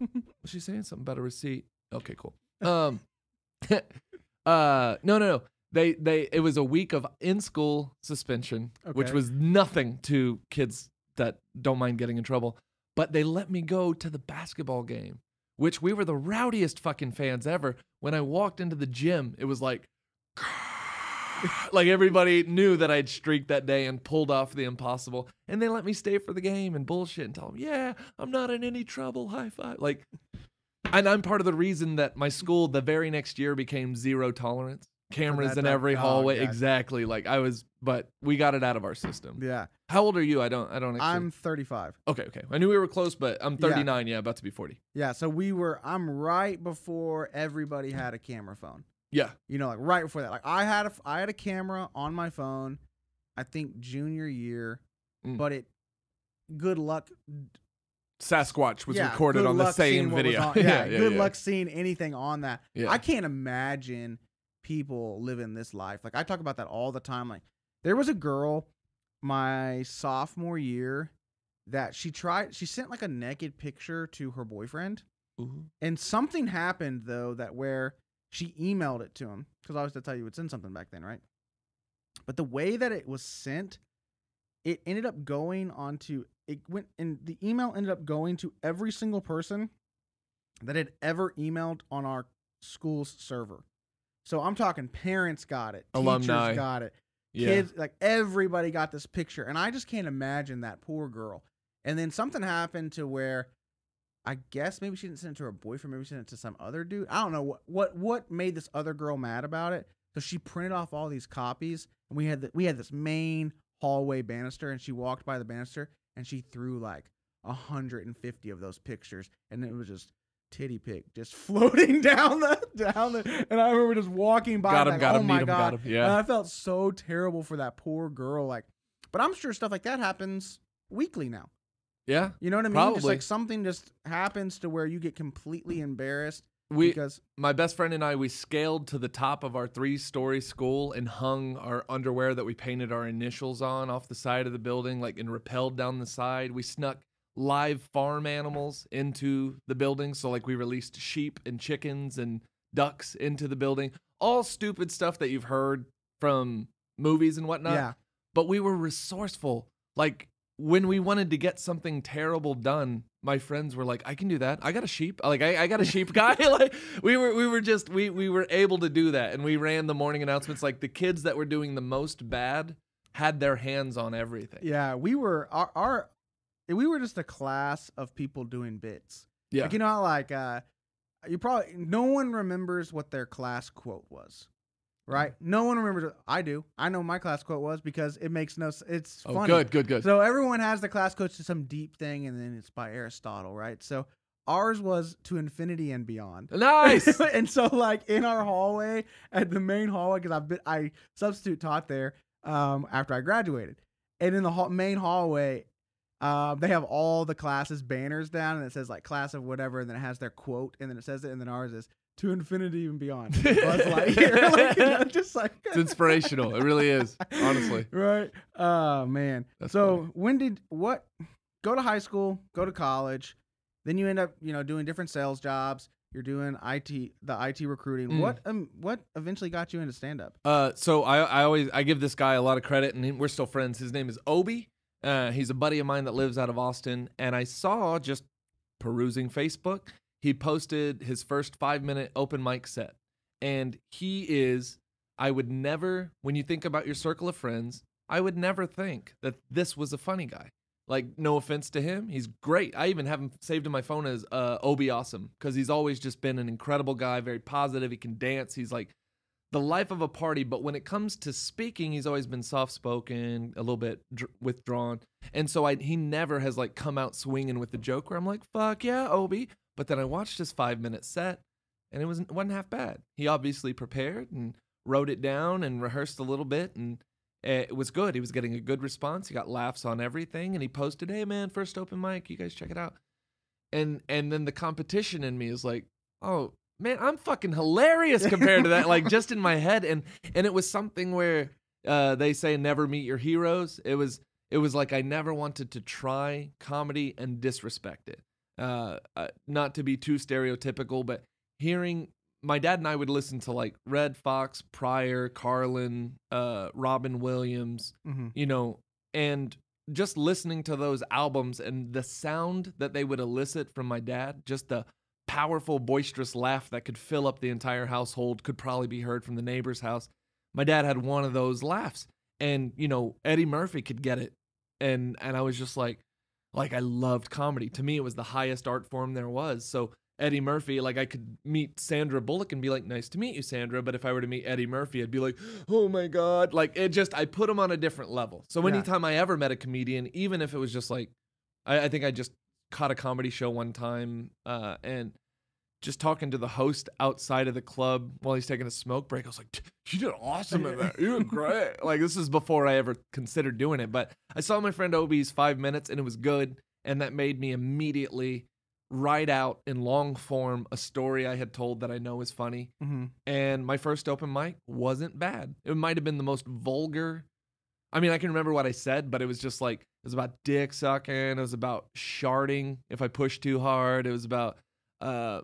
she saying something about a receipt? Okay, cool. No. It was a week of in-school suspension, which was nothing to kids that don't mind getting in trouble. But they let me go to the basketball game, which we were the rowdiest fucking fans ever. When I walked into the gym, it was like, like everybody knew that I'd streaked that day and pulled off the impossible. And they let me stay for the game and bullshit and tell them, yeah, I'm not in any trouble. High five. Like, and I'm part of the reason that my school the very next year became zero tolerance. Cameras in every hallway. Yeah. Exactly. Like but we got it out of our system. Yeah. How old are you? I don't actually. I'm 35. Okay. I knew we were close, but I'm 39. Yeah, about to be 40. Yeah. So I'm right before everybody had a camera phone. Yeah. Like right before that. Like I had a camera on my phone, I think junior year, but good luck. Sasquatch was recorded on the same video. Good luck seeing anything on that. Yeah. I can't imagine people living this life. Like I talk about that all the time. Like there was a girl my sophomore year that she sent like a naked picture to her boyfriend. Ooh. And something happened though where she emailed it to him because I was to tell you would send something back then, right? But the way that it was sent, it ended up going onto the email ended up going to every single person that had ever emailed on our school's server. So I'm talking parents got it, Alumni teachers got it, kids, like everybody got this picture. And I just can't imagine that poor girl. And then something happened to where I guess maybe she didn't send it to her boyfriend, maybe she sent it to some other dude. I don't know what made this other girl mad about it. So she printed off all these copies, and we had this main hallway banister, and she walked by the banister and she threw like 150 of those pictures, and it was just titty pic just floating down the and I remember just walking by got him, like, got oh him, my need him, God. got him. Yeah. And I felt so terrible for that poor girl, like, but I'm sure stuff like that happens weekly now. Yeah. You know what I mean? Probably. Just like something just happens to where you get completely embarrassed because my best friend and I, we scaled to the top of our 3-story school and hung our underwear that we painted our initials on off the side of the building, like, and rappelled down the side. We snuck live farm animals into the building. So like we released sheep and chickens and ducks into the building, all stupid stuff that you've heard from movies and whatnot. Yeah. But we were resourceful. Like when we wanted to get something terrible done, my friends were like, I can do that. I got a sheep. Like I got a sheep guy. Like we were able to do that. And we ran the morning announcements. Like the kids that were doing the most bad had their hands on everything. Yeah, we were we were just a class of people doing bits. Yeah. Like, you know, like no one remembers what their class quote was, right? No one remembers. I do. I know my class quote was because it makes no. It's funny. Good. So everyone has the class quote to some deep thing, and then it's by Aristotle, right? So ours was to infinity and beyond. Nice. And so, like in our hallway, at the main hallway, because I substitute taught there after I graduated, and in the main hallway. They have all the classes banners down, and it says like class of whatever, and then it has their quote, and then it says it, and then ours is to infinity and beyond. Buzz Lightyear, like, you know, just like It's inspirational. It really is, honestly. right? Oh man. That's so funny. Go to high school, go to college, then you end up, you know, doing different sales jobs. You're doing the IT recruiting. What eventually got you into stand up? So I give this guy a lot of credit, and we're still friends. His name is Obi. He's a buddy of mine that lives out of Austin, and I saw, just perusing Facebook, he posted his first 5-minute open mic set. And I would never, when you think about your circle of friends, I would never think that this was a funny guy. Like, no offense to him, he's great. I even have him saved in my phone as Obi Awesome, because he's always just been an incredible guy, very positive. He can dance. He's like the life of a party, but when it comes to speaking, he's always been soft-spoken, a little bit withdrawn, and so he never has like come out swinging with the joke where I'm like, fuck yeah, Obi. But then I watched his 5-minute set, and it wasn't half bad. He obviously prepared and wrote it down and rehearsed a little bit, and it was good. He was getting a good response. He got laughs on everything, and he posted, hey man, first open mic, you guys check it out. And then the competition in me is like, oh, man, I'm fucking hilarious compared to that, like just in my head. And it was something where they say never meet your heroes. It was like I never wanted to try comedy and disrespect it. Not to be too stereotypical, but hearing my dad and I would listen to like Red Fox, Pryor, Carlin, Robin Williams, you know, and just listening to those albums and the sound that they would elicit from my dad, just the powerful, boisterous laugh that could fill up the entire household, could probably be heard from the neighbor's house. My dad had one of those laughs, and you know, Eddie Murphy could get it, and I was just like I loved comedy. To me, it was the highest art form there was. So Eddie Murphy, like I could meet Sandra Bullock and be like, nice to meet you, Sandra. But if I were to meet Eddie Murphy, I'd be like, oh my God. Like I put him on a different level. So anytime I ever met a comedian, even if it was just like, I think I just caught a comedy show one time and just talking to the host outside of the club while he's taking a smoke break, I was like, you did awesome in that. You did great. Like this is before I ever considered doing it. But I saw my friend Obi's 5 minutes and it was good. And that made me immediately write out in long form a story I had told that I know is funny. And my first open mic wasn't bad. It might have been the most vulgar. I mean, I can remember what I said, but it was just like, it was about dick sucking. It was about sharding if I pushed too hard. It was about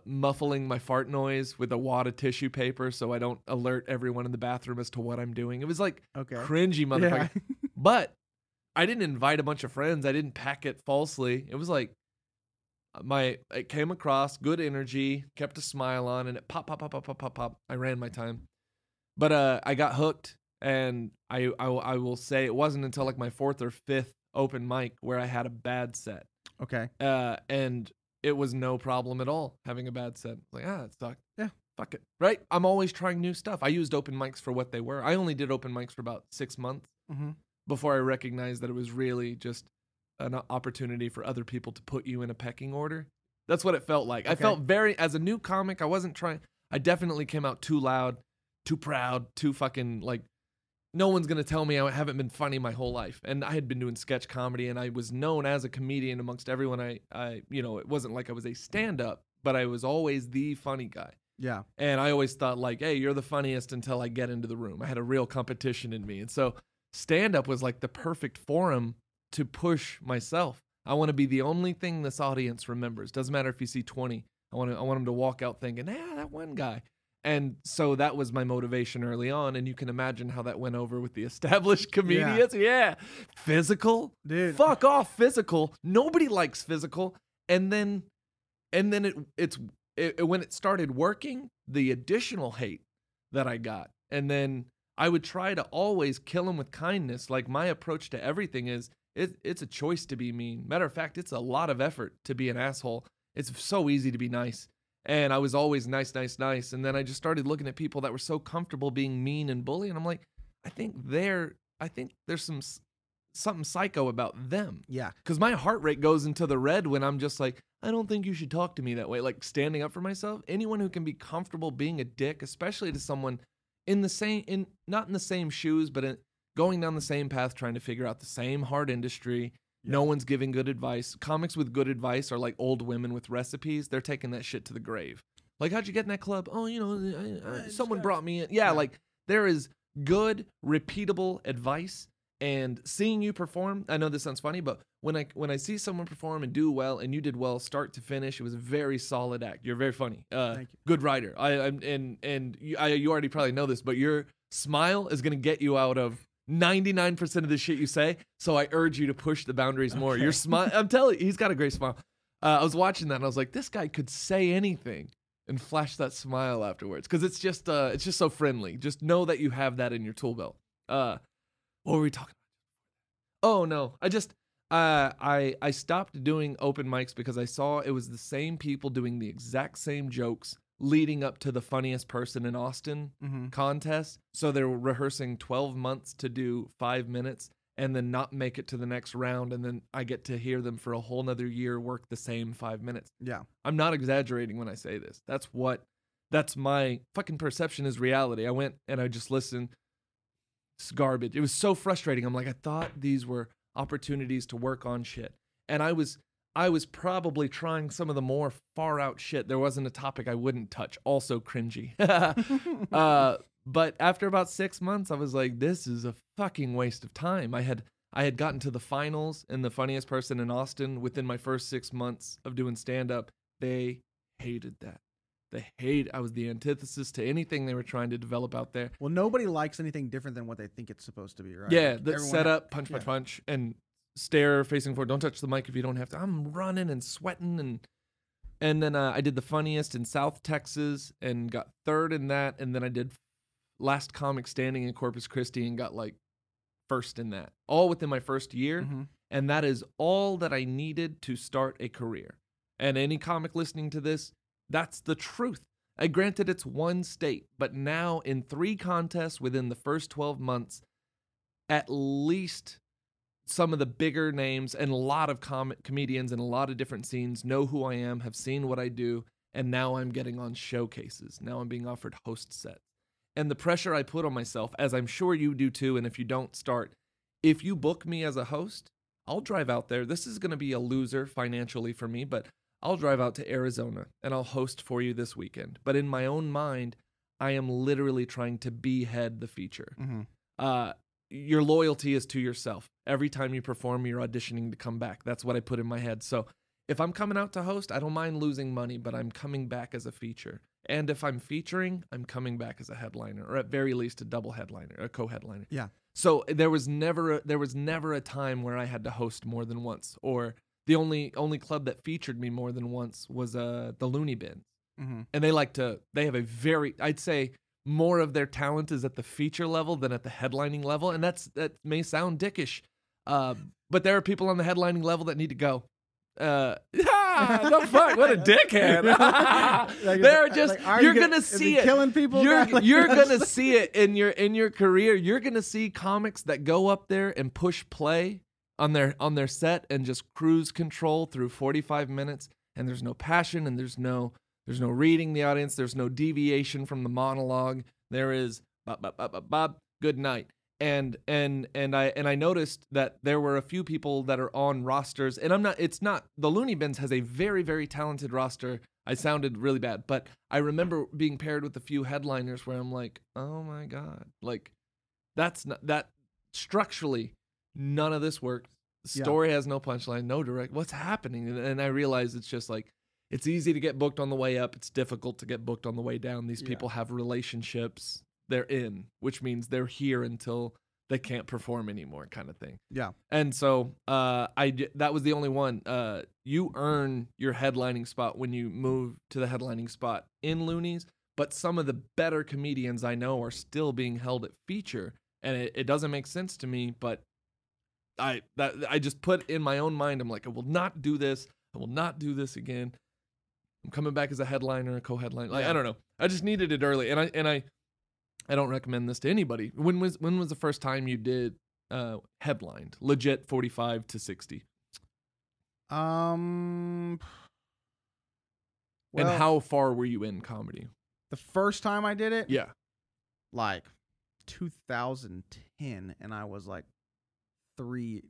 muffling my fart noise with a wad of tissue paper so I don't alert everyone in the bathroom as to what I'm doing. It was like cringy motherfucker. Yeah. But I didn't invite a bunch of friends. I didn't pack it falsely. It was like it came across good energy, kept a smile on, and it pop. I ran my time. But I got hooked, and I will say it wasn't until like my 4th or 5th open mic where I had a bad set. Okay. And it was no problem at all having a bad set. Like, it sucked. Yeah. Fuck it. Right? I'm always trying new stuff. I used open mics for what they were. I only did open mics for about 6 months before I recognized that it was really just an opportunity for other people to put you in a pecking order. That's what it felt like. Okay. I felt as a new comic, I wasn't trying. I definitely came out too loud, too proud, too fucking like, no one's going to tell me I haven't been funny my whole life. And I had been doing sketch comedy, and I was known as a comedian amongst everyone. I it wasn't like I was a stand-up, but I was always the funny guy. Yeah. And I always thought like, hey, you're the funniest until I get into the room. I had a real competition in me. And so stand-up was like the perfect forum to push myself. I want to be the only thing this audience remembers. Doesn't matter if you see 20. I want them to walk out thinking, that one guy. And so that was my motivation early on, and you can imagine how that went over with the established comedians. Yeah. Physical? Dude. Fuck off physical. Nobody likes physical. And then when it started working, the additional hate that I got. And then I would try to always kill them with kindness. Like my approach to everything is it's a choice to be mean. Matter of fact, it's a lot of effort to be an asshole. It's so easy to be nice. And I was always nice. And then I just started looking at people that were so comfortable being mean and bully. And I'm like, I think there's something psycho about them. Yeah. Because my heart rate goes into the red when I'm just like, I don't think you should talk to me that way. Like standing up for myself. Anyone who can be comfortable being a dick, especially to someone not in the same shoes, but going down the same path, trying to figure out the same hard industry. Yeah. No one's giving good advice. Comics with good advice are like old women with recipes. They're taking that shit to the grave. Like, how'd you get in that club? Oh, someone brought me in. Yeah, like there is good, repeatable advice. And seeing you perform, I know this sounds funny, but when I see someone perform and do well, and you did well start to finish, it was a very solid act. You're very funny. Thank you. Good writer. You already probably know this, but your smile is gonna get you out of 99% of the shit you say. So I urge you to push the boundaries more. Your smile, I'm telling you, he's got a great smile. I was watching that and I was like, this guy could say anything and flash that smile afterwards. Cause it's just so friendly. Just know that you have that in your tool belt. What were we talking about? Oh no, I stopped doing open mics because I saw it was the same people doing the exact same jokes leading up to the funniest person in Austin contest. So they were rehearsing 12 months to do 5 minutes and then not make it to the next round. And then I get to hear them for a whole nother year work the same 5 minutes. Yeah. I'm not exaggerating when I say this. That's my fucking perception is reality. I went and I just listened. It's garbage. It was so frustrating. I'm like, I thought these were opportunities to work on shit. And I was probably trying some of the more far out shit. There wasn't a topic I wouldn't touch. Also cringy. But after about 6 months, I was like, this is a fucking waste of time. I had gotten to the finals and the funniest person in Austin within my first 6 months of doing stand-up. They hated that. I was the antithesis to anything they were trying to develop out there. Well, nobody likes anything different than what they think it's supposed to be, right? Yeah, the setup, punch, and stare facing forward. Don't touch the mic if you don't have to. I'm running and sweating, and then I did the funniest in South Texas and got third in that, and then I did Last Comic Standing in Corpus Christi and got like first in that, all within my first year, and that is all that I needed to start a career. And any comic listening to this, that's the truth. Granted, it's one state, but now in 3 contests within the first 12 months, at least some of the bigger names and a lot of comedians in a lot of different scenes know who I am, have seen what I do, and now I'm getting on showcases. Now I'm being offered host sets. And the pressure I put on myself, as I'm sure you do too, and if you don't start, if you book me as a host, I'll drive out there. This is going to be a loser financially for me, but I'll drive out to Arizona and I'll host for you this weekend. But in my own mind, I am literally trying to behead the feature. Your loyalty is to yourself. Every time you perform, you're auditioning to come back. That's what I put in my head. So if I'm coming out to host, I don't mind losing money, but I'm coming back as a feature. And if I'm featuring, I'm coming back as a headliner, or at very least a double headliner, a co-headliner. Yeah. So there was never a time where I had to host more than once, or the only club that featured me more than once was the Looney Bins. Mm-hmm. And they have a very, I'd say more of their talent is at the feature level than at the headlining level. And that may sound dickish. But there are people on the headlining level that need to go. The fuck, what a dickhead. They're just, like, you're gonna see it. Killing people. You're gonna see it in your career. You're gonna see comics that go up there and push play on their set and just cruise control through 45 minutes, and there's no passion, and there's no reading the audience, there's no deviation from the monologue. There is bob, good night. And I noticed that there were a few people that are on rosters, and the Looney Bins has a very, very talented roster. I sounded really bad, but I remember being paired with a few headliners where I'm like, oh my God, like that's not that structurally, none of this works. The story has no punchline, no direct. What's happening? And I realized it's just like, it's easy to get booked on the way up. It's difficult to get booked on the way down. These people have relationships they're in, which means they're here until they can't perform anymore, kind of thing. Yeah. And so that was the only one. You earn your headlining spot when you move to the headlining spot in Loonies, but some of the better comedians I know are still being held at feature, and it doesn't make sense to me, but I just put in my own mind, I'm like, I will not do this. I will not do this again. I'm coming back as a headliner, a co-headliner. Like, I don't know. I just needed it early, and I don't recommend this to anybody. When was the first time you did headlined, legit 45 to 60? Well, and how far were you in comedy? The first time I did it? Yeah. Like 2010, and I was like 3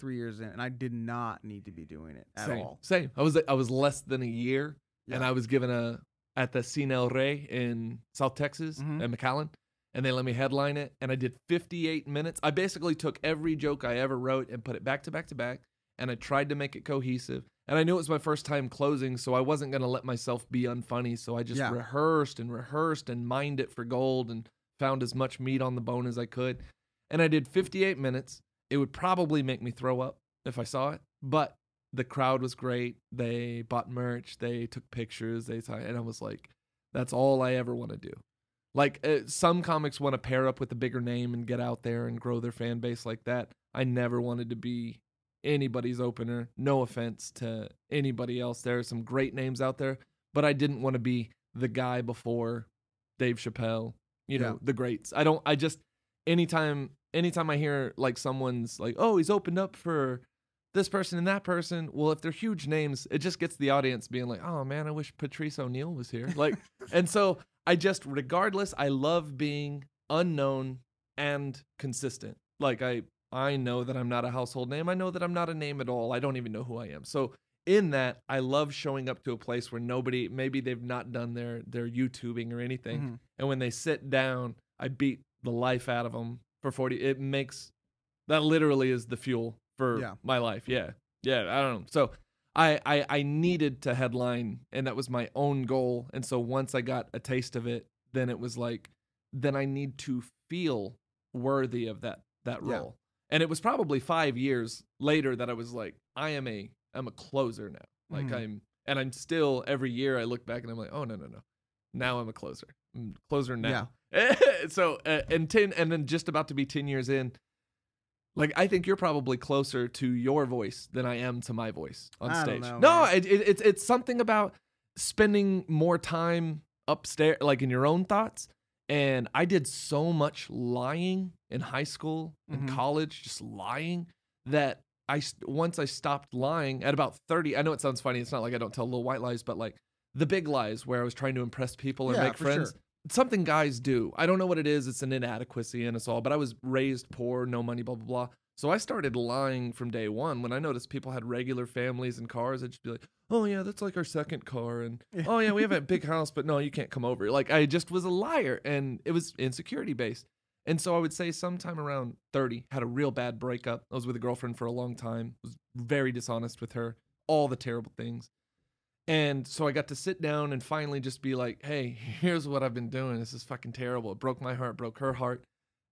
years in, and I did not need to be doing it at all. Same. I was less than a year, and I was given at the Cine El Rey in South Texas, at McAllen, and they let me headline it, and I did 58 minutes. I basically took every joke I ever wrote and put it back to back to back, and I tried to make it cohesive. And I knew it was my first time closing, so I wasn't going to let myself be unfunny, so I just rehearsed and mined it for gold and found as much meat on the bone as I could. And I did 58 minutes. It would probably make me throw up if I saw it, but the crowd was great. They bought merch. They took pictures. And I was like, that's all I ever want to do. Like some comics want to pair up with a bigger name and get out there and grow their fan base like that. I never wanted to be anybody's opener. No offense to anybody else. There are some great names out there, but I didn't want to be the guy before Dave Chappelle, the greats. Anytime I hear like someone's like, oh, he's opened up for this person and that person. Well, if they're huge names, it just gets the audience being like, oh man, I wish Patrice O'Neal was here. Like, and so regardless, I love being unknown and consistent. Like I know that I'm not a household name. I know that I'm not a name at all. I don't even know who I am. So in that, I love showing up to a place where maybe they've not done their YouTubing or anything. Mm-hmm. And when they sit down, I beat the life out of them for 40. That literally is the fuel for my life. Yeah. Yeah. I don't know. So I needed to headline, and that was my own goal. And so once I got a taste of it, then it was like, then I need to feel worthy of that role. Yeah. And it was probably 5 years later that I was like, I'm a closer now. Like I'm still, every year I look back and I'm like, oh no. Now I'm a closer. I'm a closer now. Yeah. So, and then just about to be 10 years in, like, I think you're probably closer to your voice than I am to my voice on stage. Don't know, it's something about spending more time upstairs, like in your own thoughts. And I did so much lying in high school and college, just lying, that once I stopped lying at about 30, I know it sounds funny. It's not like I don't tell little white lies, but like the big lies where I was trying to impress people or make friends. Sure. It's something guys do. I don't know what it is. It's an inadequacy in us all, but I was raised poor, no money, blah, blah, blah. So I started lying from day one. When I noticed people had regular families and cars, I'd just be like, oh yeah, that's like our second car. And oh yeah, we have a big house, but no, you can't come over. Like, I just was a liar, and it was insecurity based. And so I would say sometime around 30, had a real bad breakup. I was with a girlfriend for a long time, was very dishonest with her, all the terrible things. And so I got to sit down and finally just be like, hey, here's what I've been doing. This is fucking terrible. It broke my heart, broke her heart.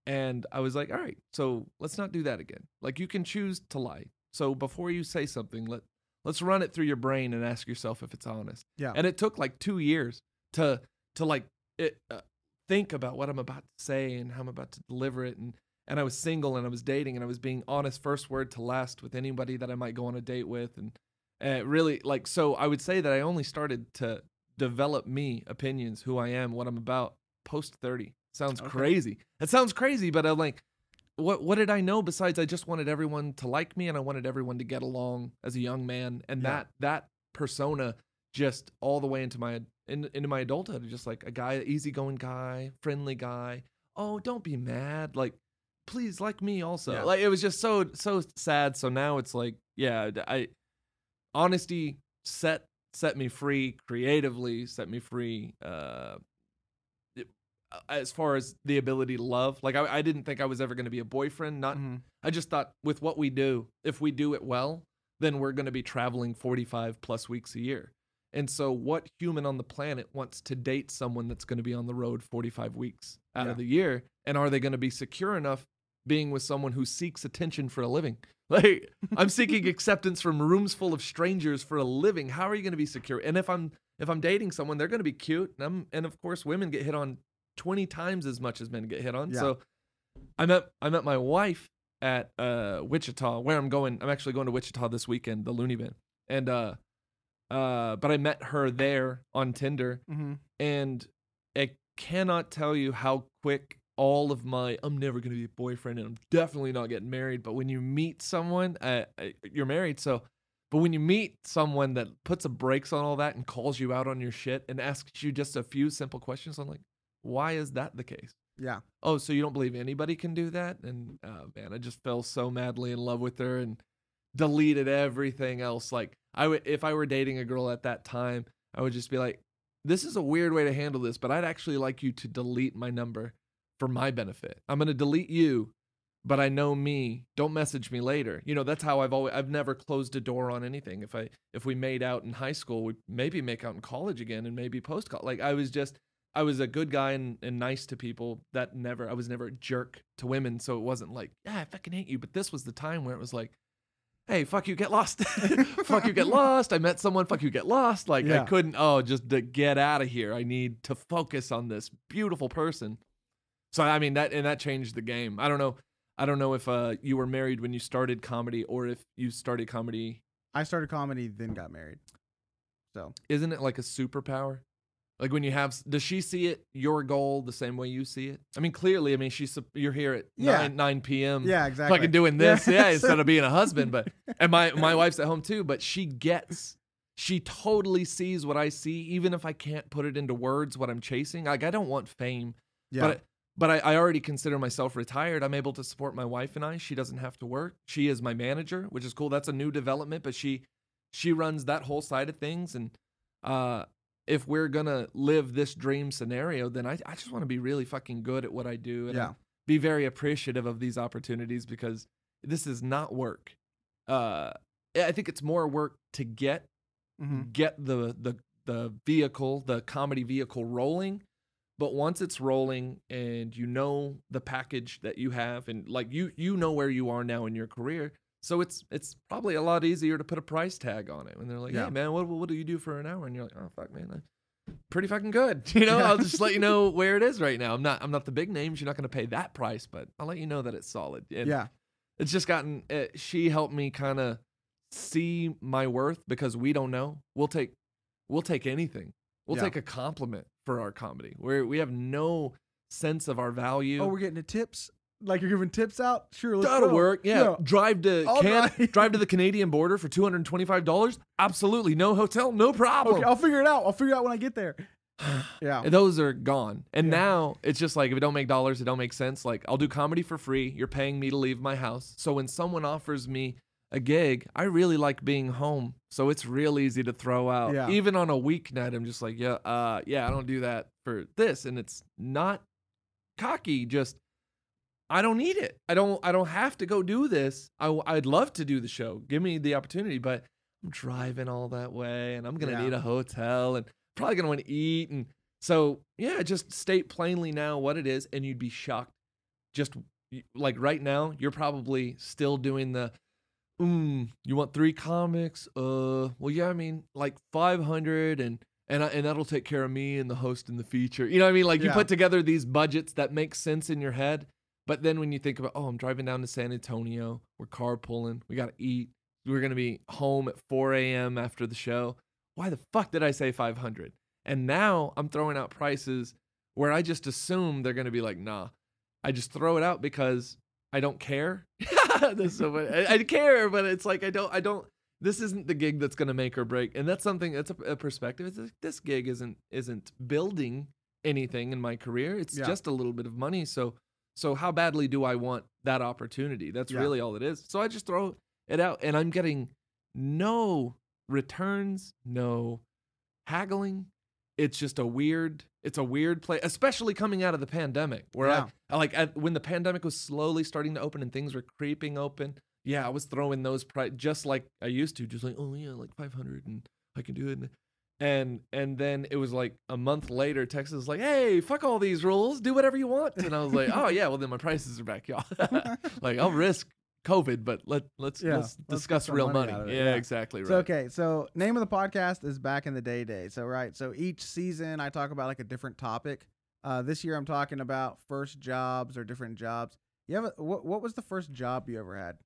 And I was like, all right, so let's not do that again. Like, you can choose to lie. So before you say something, let's run it through your brain and ask yourself if it's honest. Yeah. And it took like 2 years to think about what I'm about to say and how I'm about to deliver it. And I was single and I was dating and I was being honest first word to last with anybody that I might go on a date with. And really, like, so I would say that I only started to develop me, opinions, who I am, what I'm about, post 30. Sounds crazy. It sounds crazy, but I'm like, what did I know besides I just wanted everyone to like me and I wanted everyone to get along as a young man. And that persona just all the way into my adulthood, just like a guy, easygoing guy, friendly guy. Oh, don't be mad. Like, please like me also. Yeah. Like, it was just so sad. So now it's like, yeah, honesty set me free creatively, set me free as far as the ability to love. Like, I didn't think I was ever going to be a boyfriend. I just thought with what we do, if we do it well, then we're going to be traveling 45 plus weeks a year. And so what human on the planet wants to date someone that's going to be on the road 45 weeks out of the year? And are they going to be secure enough being with someone who seeks attention for a living? Like, I'm seeking acceptance from rooms full of strangers for a living. How are you going to be secure? And if I'm dating someone, they're going to be cute. And of course, women get hit on 20 times as much as men get hit on. Yeah. So I met my wife at Wichita, where I'm going. I'm actually going to Wichita this weekend, the Looney Bin. And but I met her there on Tinder. And I cannot tell you how quick all of my, I'm never going to be a boyfriend and I'm definitely not getting married. But when you meet someone, you're married. So, but when you meet someone that puts a brakes on all that and calls you out on your shit and asks you just a few simple questions, I'm like, why is that the case? Yeah. Oh, so you don't believe anybody can do that? And man, I just fell so madly in love with her and deleted everything else. Like, if I were dating a girl at that time, I would just be like, this is a weird way to handle this, but I'd actually like you to delete my number for my benefit. I'm going to delete you, but I know me. Don't message me later. You know, that's how I've never closed a door on anything. If we made out in high school, we'd maybe make out in college again and maybe post-college. Like, I was a good guy and nice to people. I was never a jerk to women. So it wasn't like, yeah, I fucking hate you. But this was the time where it was like, hey, fuck you, get lost. Fuck you, get lost. I met someone, fuck you, get lost. Like, I couldn't, just to get out of here. I need to focus on this beautiful person. So, I mean, that changed the game. I don't know if you were married when you started comedy or if you started comedy. I started comedy, then got married. So, isn't it like a superpower? Like, when does she see it, your goal, the same way you see it? I mean, clearly, you're here at 9 p.m. Yeah, exactly. Fucking doing this, instead of being a husband. But and my wife's at home too, but she totally sees what I see, even if I can't put it into words, what I'm chasing. Like, I don't want fame. Yeah. But I already consider myself retired. I'm able to support my wife and I. She doesn't have to work. She is my manager, which is cool. That's a new development, but she runs that whole side of things. And if we're going to live this dream scenario, then I just want to be really fucking good at what I do and be very appreciative of these opportunities, because this is not work. I think it's more work to get the vehicle, the comedy vehicle rolling. But once it's rolling and you know the package that you have and like you know where you are now in your career, so it's probably a lot easier to put a price tag on it when they're like, hey man, what do you do for an hour? And you're like, oh fuck man, I'm pretty fucking good. You know, I'll just let you know where it is right now. I'm not the big names. You're not going to pay that price, but I'll let you know that it's solid. And it's just gotten. She helped me kind of see my worth, because we don't know. We'll take anything. We'll take a compliment for our comedy, where we have no sense of our value. Oh, we're getting the tips? Like, you're giving tips out? Sure, let's that'll go. work. Yeah. Drive to the Canadian border for $225? Absolutely. No hotel, no problem. Okay, I'll figure it out. I'll figure it out when I get there. Yeah. And those are gone. And now it's just like, if it don't make dollars, it don't make sense. Like, I'll do comedy for free. You're paying me to leave my house. So when someone offers me a gig, I really like being home, so it's real easy to throw out. Yeah. Even on a weeknight, I'm just like, I don't do that for this, and it's not cocky. Just I don't need it. I don't have to go do this. I'd love to do the show. Give me the opportunity, but I'm driving all that way, and I'm gonna Yeah. need a hotel, and probably gonna want to eat, and so yeah, just state plainly now what it is, and you'd be shocked. Just like right now, you're probably still doing the, you want 3 comics? Well, yeah, I mean, like 500, and that'll take care of me and the host and the feature. You know what I mean? Like you Yeah. put together these budgets that make sense in your head, but then when you think about, I'm driving down to San Antonio, we're carpooling, we gotta eat, we're gonna be home at 4 a.m. after the show. Why the fuck did I say 500? And now I'm throwing out prices where I just assume they're gonna be like, nah. I just throw it out because I don't care. That's so funny. I care, but it's like I don't. This isn't the gig that's gonna make or break, and that's something. That's a perspective. It's like, this gig isn't building anything in my career. It's just a little bit of money. So how badly do I want that opportunity? That's really all it is. So I just throw it out, and I'm getting no returns, no haggling. It's just a weird play, especially coming out of the pandemic, where when the pandemic was slowly starting to open and things were creeping open. Yeah, I was throwing those just like I used to, just like, oh yeah, like 500 and I can do it. And then it was like a month later, Texas was like, hey, fuck all these rules, do whatever you want. And I was like, oh yeah, well then my prices are back, y'all. Like I'll risk COVID, but let's discuss real money. Yeah, exactly right. So okay, so name of the podcast is Back in the Day. So each season I talk about like a different topic. This year I'm talking about first jobs or different jobs. You have what was the first job you ever had?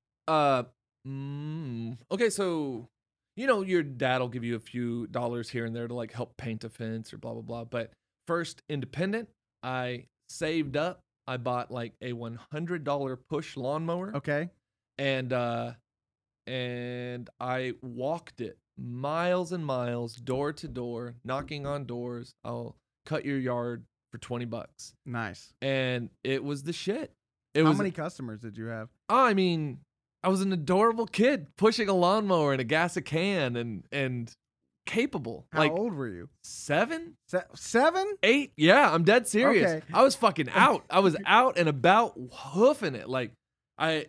Okay, so your dad will give you a few dollars here and there to like help paint a fence or blah blah blah. But first independent, I saved up. I bought like a $100 push lawnmower. Okay. And I walked it miles and miles, door to door, knocking on doors. I'll cut your yard for $20. Nice. And it was the shit. How many customers did you have? I mean, I was an adorable kid pushing a lawnmower and a gas a can and capable. How old were you? 7? 7? 8? Yeah, I'm dead serious. Okay. I was fucking out. I was out and about hoofing it. Like I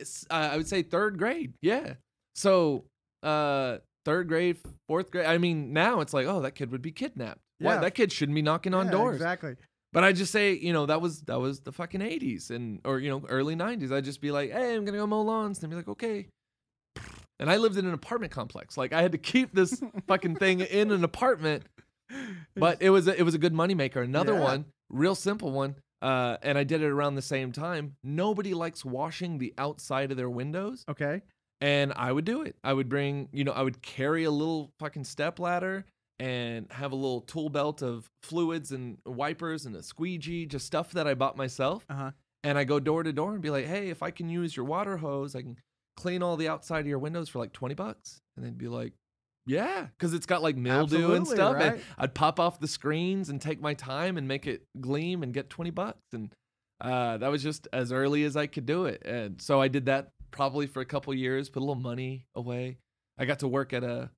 would say 3rd grade. Yeah. So 3rd grade, 4th grade. I mean, now it's like, oh, that kid would be kidnapped. Yeah. Why? That kid shouldn't be knocking on doors. Exactly. But I just say, that was the fucking 80s or early 90s. I'd just be like, hey, I'm gonna go mow lawns. And they'd be like, okay. And I lived in an apartment complex. Like I had to keep this fucking thing in an apartment. But it was a good moneymaker. Another one, real simple one. And I did it around the same time. Nobody likes washing the outside of their windows. Okay. And I would do it. I would bring, I would carry a little fucking step ladder and have a little tool belt of fluids and wipers and a squeegee, just stuff that I bought myself. Uh-huh. And I go door to door and be like, hey, if I can use your water hose, I can clean all the outside of your windows for like $20. And they'd be like, yeah, because it's got like mildew and stuff. Right? And I'd pop off the screens and take my time and make it gleam and get $20. And that was just as early as I could do it. And so I did that probably for a couple years, put a little money away. I got to work at a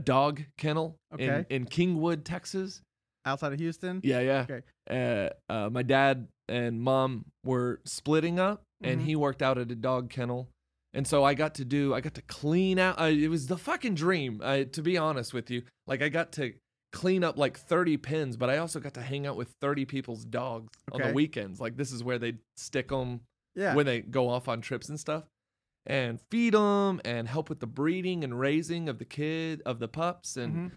dog kennel in Kingwood, Texas. Outside of Houston? Yeah. Okay. My dad and mom were splitting up, and he worked out at a dog kennel. And so I got to clean out. It was the fucking dream, to be honest with you. Like I got to clean up like 30 pens, but I also got to hang out with 30 people's dogs on the weekends. Like this is where they stick them when they go off on trips and stuff. And feed them and help with the breeding and raising of the pups. And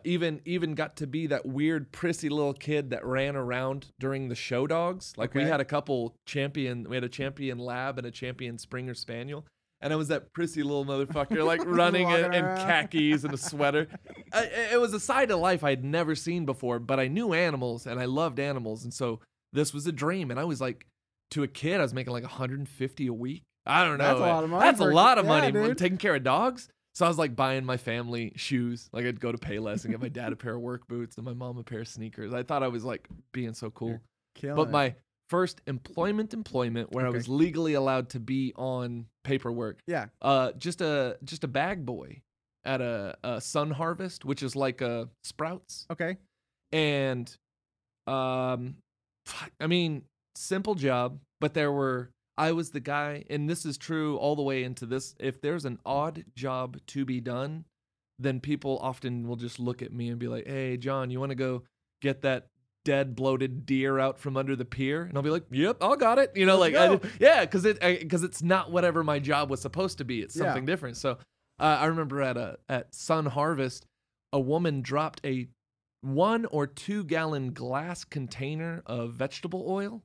even got to be that weird prissy little kid that ran around during the show dogs. Like we had a champion lab and a champion Springer Spaniel. And I was that prissy little motherfucker, like running in khakis and a sweater. It was a side of life I'd never seen before, but I knew animals and I loved animals. And so this was a dream. And I was like, to a kid, I was making like $150 a week. I don't know. That's a lot of money. That's a lot of money. Dude. Taking care of dogs. So I was like buying my family shoes. Like I'd go to Payless and get my dad a pair of work boots and my mom a pair of sneakers. I thought I was like being so cool. But my first employment where I was legally allowed to be on paperwork. Yeah. Just a bag boy at a Sun Harvest, which is like a Sprouts. Okay. And I mean, simple job, but there were I was the guy, and this is true all the way into this. If there's an odd job to be done, then people often will just look at me and be like, "Hey, John, you want to go get that dead bloated deer out from under the pier?" And I'll be like, "Yep, I got it." Because it's not whatever my job was supposed to be. It's something different. So I remember at Sun Harvest, a woman dropped a 1 or 2 gallon glass container of vegetable oil.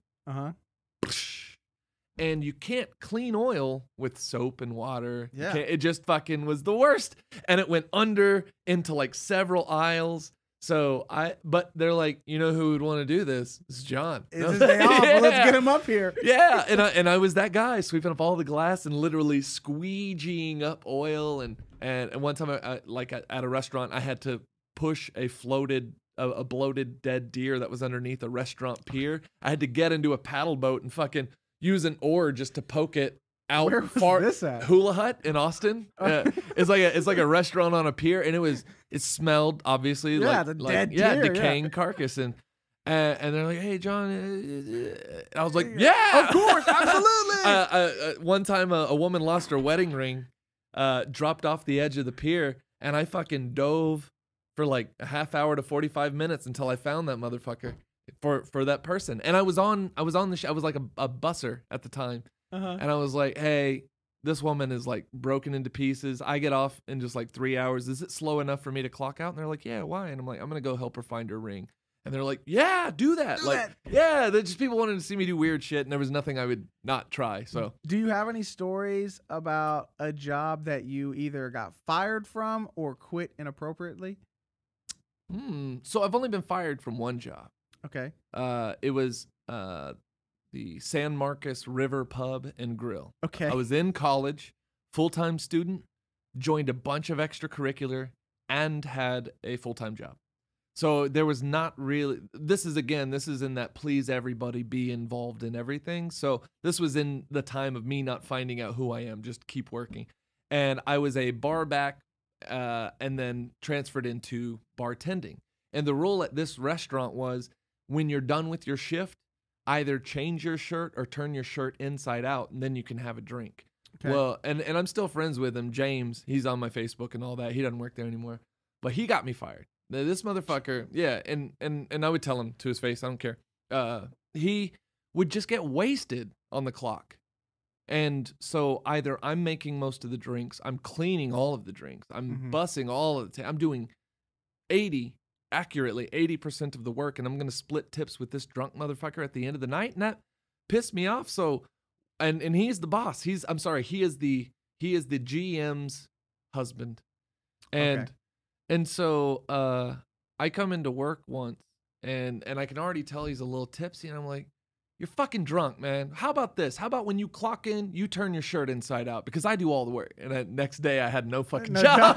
And you can't clean oil with soap and water. Yeah. It just fucking was the worst. And it went under into like several aisles. But they're like, you know who would want to do this? It's John. It's his day off. Well, let's get him up here. Yeah. And I was that guy sweeping up all the glass and literally squeegeeing up oil. And one time at a restaurant, I had to push a bloated dead deer that was underneath a restaurant pier. I had to get into a paddle boat and fucking use an oar just to poke it out. Where was this at? Hula Hut in Austin. It's like a restaurant on a pier, and it smelled obviously dead deer, decaying carcass, and they're like, "Hey, John," and I was like, "Yeah, of course, absolutely." One time, a woman lost her wedding ring, dropped off the edge of the pier, and I fucking dove for like a half hour to 45 minutes until I found that motherfucker. For that person, and I was on the I was like a busser at the time, and I was like, "Hey, this woman is like broken into pieces. I get off in just like 3 hours. Is it slow enough for me to clock out?" And they're like, "Yeah, why?" And I'm like, "I'm gonna go help her find her ring." And they're like, "Yeah, do that." Yeah, they're just people wanted to see me do weird shit, and there was nothing I would not try. So, do you have any stories about a job that you either got fired from or quit inappropriately? So I've only been fired from one job. Okay. It was the San Marcos River Pub and Grill. Okay. I was in college, full-time student, joined a bunch of extracurricular, and had a full-time job. So there was not really, this is in that please everybody, be involved in everything. So this was in the time of me not finding out who I am, just keep working. And I was a bar back and then transferred into bartending. And the rule at this restaurant was, when you're done with your shift, either change your shirt or turn your shirt inside out, and then you can have a drink. Okay. Well, and I'm still friends with him, James. He's on my Facebook and all that. He doesn't work there anymore. But he got me fired. This motherfucker, yeah, and I would tell him to his face, I don't care. He would just get wasted on the clock. And so either I'm making most of the drinks, I'm cleaning all of the drinks, I'm bussing all of the I'm doing 80% of the work, and I'm going to split tips with this drunk motherfucker at the end of the night, and that pissed me off. So, and he's the boss. He is the GM's husband. And so I come into work once, and I can already tell he's a little tipsy, and I'm like, "You're fucking drunk, man. How about this? How about when you clock in, you turn your shirt inside out, because I do all the work." And the next day I had no fucking job.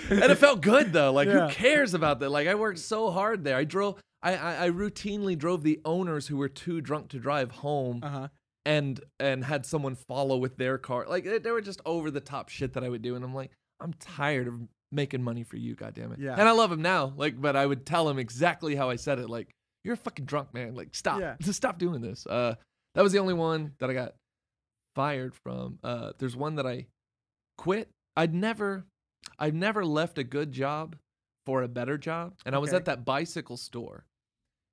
And it felt good though. Like, who cares about that? Like, I worked so hard there. I routinely drove the owners who were too drunk to drive home, and had someone follow with their car. Like, they were just over the top shit that I would do. And I'm like, I'm tired of making money for you, goddammit. Yeah. And I love him now. Like, but I would tell him exactly how I said it. Like, "You're a fucking drunk, man. Like, stop. Just stop doing this." That was the only one that I got fired from. There's one that I quit. I've never left a good job for a better job. And I was at that bicycle store,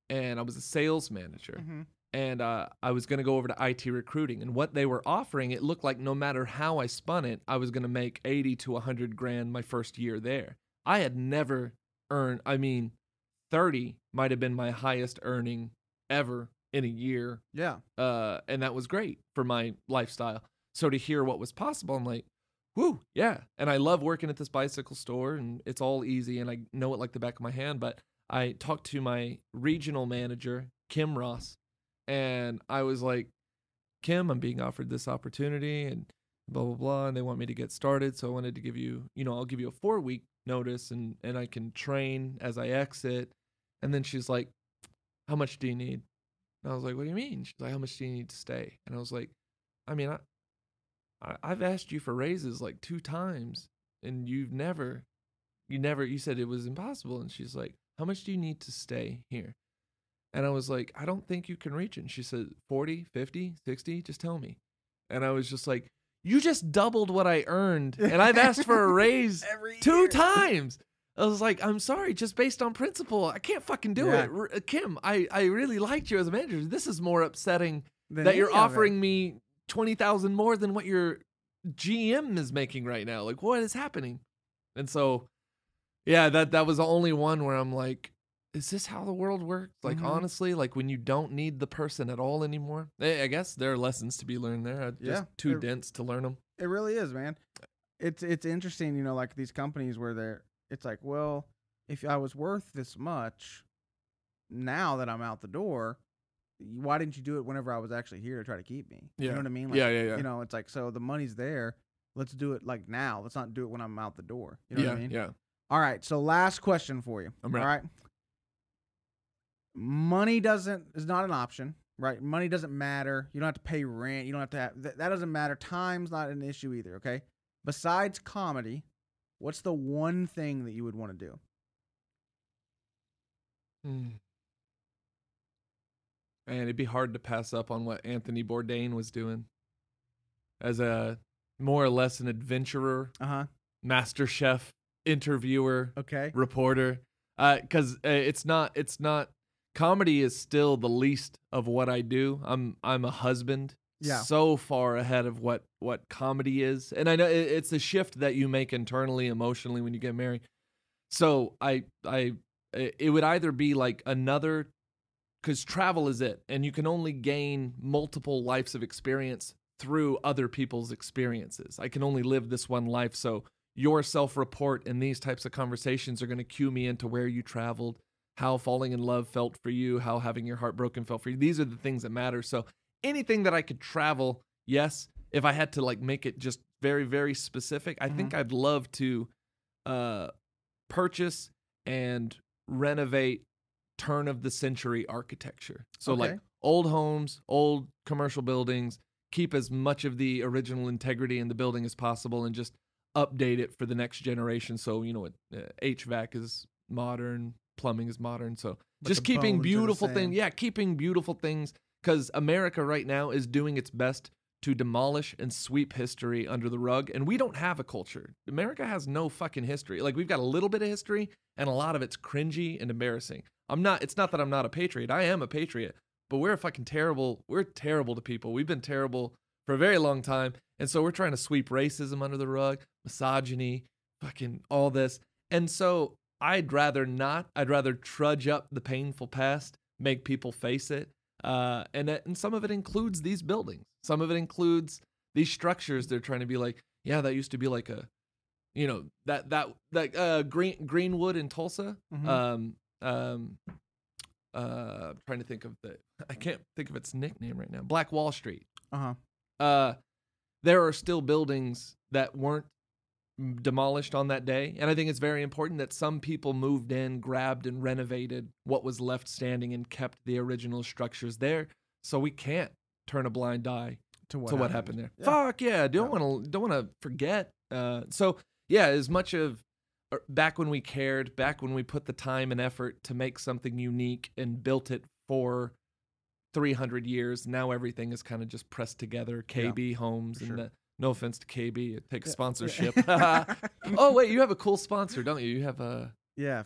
and I was a sales manager. And I was going to go over to IT recruiting. And what they were offering, it looked like no matter how I spun it, I was going to make 80 to 100 grand my first year there. I had never earned, 30 might have been my highest earning ever in a year. Yeah. And that was great for my lifestyle. So to hear what was possible, I'm like, whoo, yeah. And I love working at this bicycle store, and it's all easy, and I know it like the back of my hand. But I talked to my regional manager, Kim Ross, and I was like, "Kim, I'm being offered this opportunity and blah, blah, blah, and they want me to get started. So I wanted to give you, I'll give you a 4-week notice, and I can train as I exit." And then she's like, "How much do you need?" And I was like, "What do you mean?" She's like, "How much do you need to stay?" And I was like, I've asked you for raises like 2 times, and you said it was impossible." And she's like, "How much do you need to stay here?" And I was like, I don't think you can reach it. And she said, 40, 50, 60, just tell me. And I was just like, you just doubled what I earned. And I've asked for a raise Every 2 year. times. I was like, I'm sorry, just based on principle, I can't fucking do it. Kim, I really liked you as a manager. This is more upsetting that you're offering me $20,000 more than what your GM is making right now. Like, what is happening? And so, yeah, that was the only one where I'm like, is this how the world works? Like, honestly, like when you don't need the person at all anymore. I guess there are lessons to be learned there. Just too dense to learn them. It really is, man. It's interesting, like these companies where it's like, well, if I was worth this much, now that I'm out the door, why didn't you do it whenever I was actually here to try to keep me? Yeah. You know what I mean? Like, yeah. It's like, so the money's there. Let's do it like now. Let's not do it when I'm out the door. You know what I mean? Yeah. All right. So last question for you. I'm ready. All right. Money is not an option, right? Money doesn't matter. You don't have to pay rent. You don't have to have, that doesn't matter. Time's not an issue either. Okay. Besides comedy, what's the one thing that you would want to do? Man, it'd be hard to pass up on what Anthony Bourdain was doing as a more or less an adventurer, master chef, interviewer, reporter. Because it's not comedy is still the least of what I do. I'm a husband, so far ahead of what comedy is, and I know it's a shift that you make internally, emotionally when you get married. So it would either be like another, because travel is it, and you can only gain multiple lives of experience through other people's experiences. I can only live this one life, so your self-report and these types of conversations are going to cue me into where you traveled, how falling in love felt for you, how having your heart broken felt for you. These are the things that matter. So anything that I could travel, yes. If I had to like make it just very, very specific, I think I'd love to purchase and renovate turn of the century architecture. So like old homes, old commercial buildings, keep as much of the original integrity in the building as possible and just update it for the next generation. So, HVAC is modern, plumbing is modern. So but just keeping beautiful things. Yeah, keeping beautiful things, because America right now is doing its best to demolish and sweep history under the rug. And we don't have a culture. America has no fucking history. Like, we've got a little bit of history and a lot of it's cringy and embarrassing. It's not that I'm not a patriot. I am a patriot, but we're terrible to people. We've been terrible for a very long time. And so we're trying to sweep racism under the rug, misogyny, fucking all this. And so I'd rather not. I'd rather trudge up the painful past, make people face it. And some of it includes these buildings. Some of it includes these structures. They're trying to be like, yeah, that used to be like a, that Greenwood in Tulsa. Trying to think of I can't think of its nickname right now. Black Wall Street. There are still buildings that weren't demolished on that day. And I think it's very important that some people moved in, grabbed and renovated what was left standing and kept the original structures there. So we can't turn a blind eye to what happened there. Yeah. Fuck yeah. Don't want to forget. So yeah, as much of back when we cared, back when we put the time and effort to make something unique and built it for 300 years, now everything is kind of just pressed together. KB Homes and no offense to KB, it takes sponsorship. Oh wait, you have a cool sponsor, don't you? You have a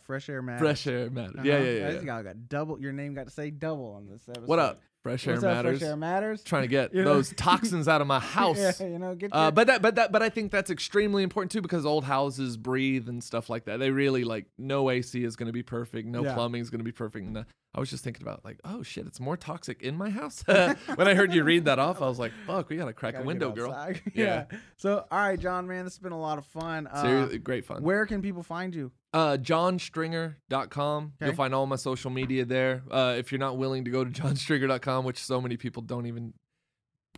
Fresh Air Matters. Fresh Air Matters. Yeah. I got double. Your name got to say double on this episode. What up? Fresh Air Matters. Fresh Air Matters. Trying to get those toxins out of my house. But I think that's extremely important too, because old houses breathe and stuff like that. They really no AC is going to be perfect. No plumbing is going to be perfect. And I was just thinking about oh shit, it's more toxic in my house. When I heard you read that off, I was like, fuck, we got to crack a window, girl. Yeah. So, all right, John, man, this has been a lot of fun. Seriously, great fun. Where can people find you? JonStringer.com. You'll find all my social media there. If you're not willing to go to JonStringer.com, which so many people don't even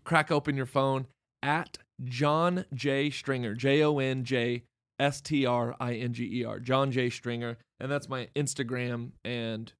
crack open your phone, at Jon J. Stringer, JonJStringer, Jon J. Stringer. And that's my Instagram and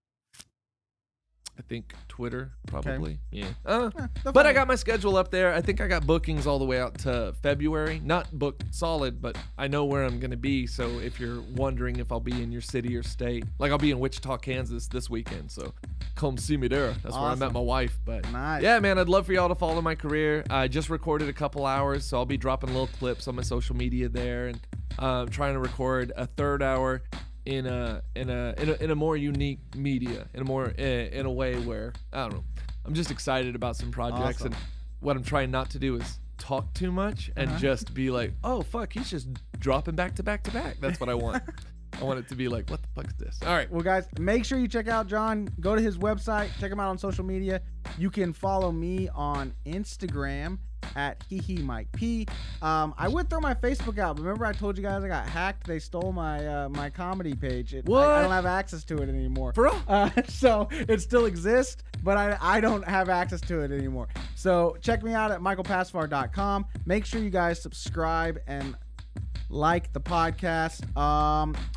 I think Twitter, probably. Yeah. they'll But I find got my schedule up there. I think I got bookings all the way out to February. Not booked solid, but I know where I'm going to be. So if you're wondering if I'll be in your city or state, like I'll be in Wichita, Kansas this weekend. So come see me there. That's where I met my wife. But Nice. yeah, man, I'd love for y'all to follow my career. I just recorded a couple hours, so I'll be dropping little clips on my social media there, and trying to record a third hour in a more unique media, in a way where, I don't know, I'm just excited about some projects. Awesome. And what I'm trying not to do is talk too much and just be like, oh fuck, he's just dropping back to back to back. That's what I want. I want it to be like, what the fuck is this? All right. Well, guys, make sure you check out Jon. Go to his website. Check him out on social media. You can follow me on Instagram at HeHeMikeP. I would throw my Facebook out, but remember I told you guys I got hacked? They stole my my comedy page. What? I don't have access to it anymore. For real? So it still exists, but I don't have access to it anymore. So check me out at michaelpasvar.com. Make sure you guys subscribe and like the podcast.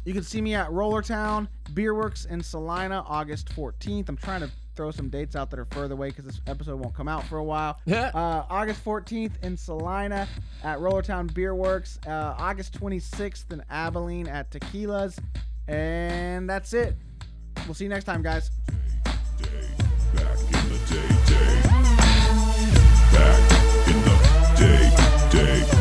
You can see me at Rollertown Beerworks in Salina, August 14th. I'm trying to throw some dates out that are further away because this episode won't come out for a while. August 14th in Salina at Rollertown Beerworks. August 26th in Abilene at Tequila's. And that's it. We'll see you next time, guys. Back in the day. Back in the day.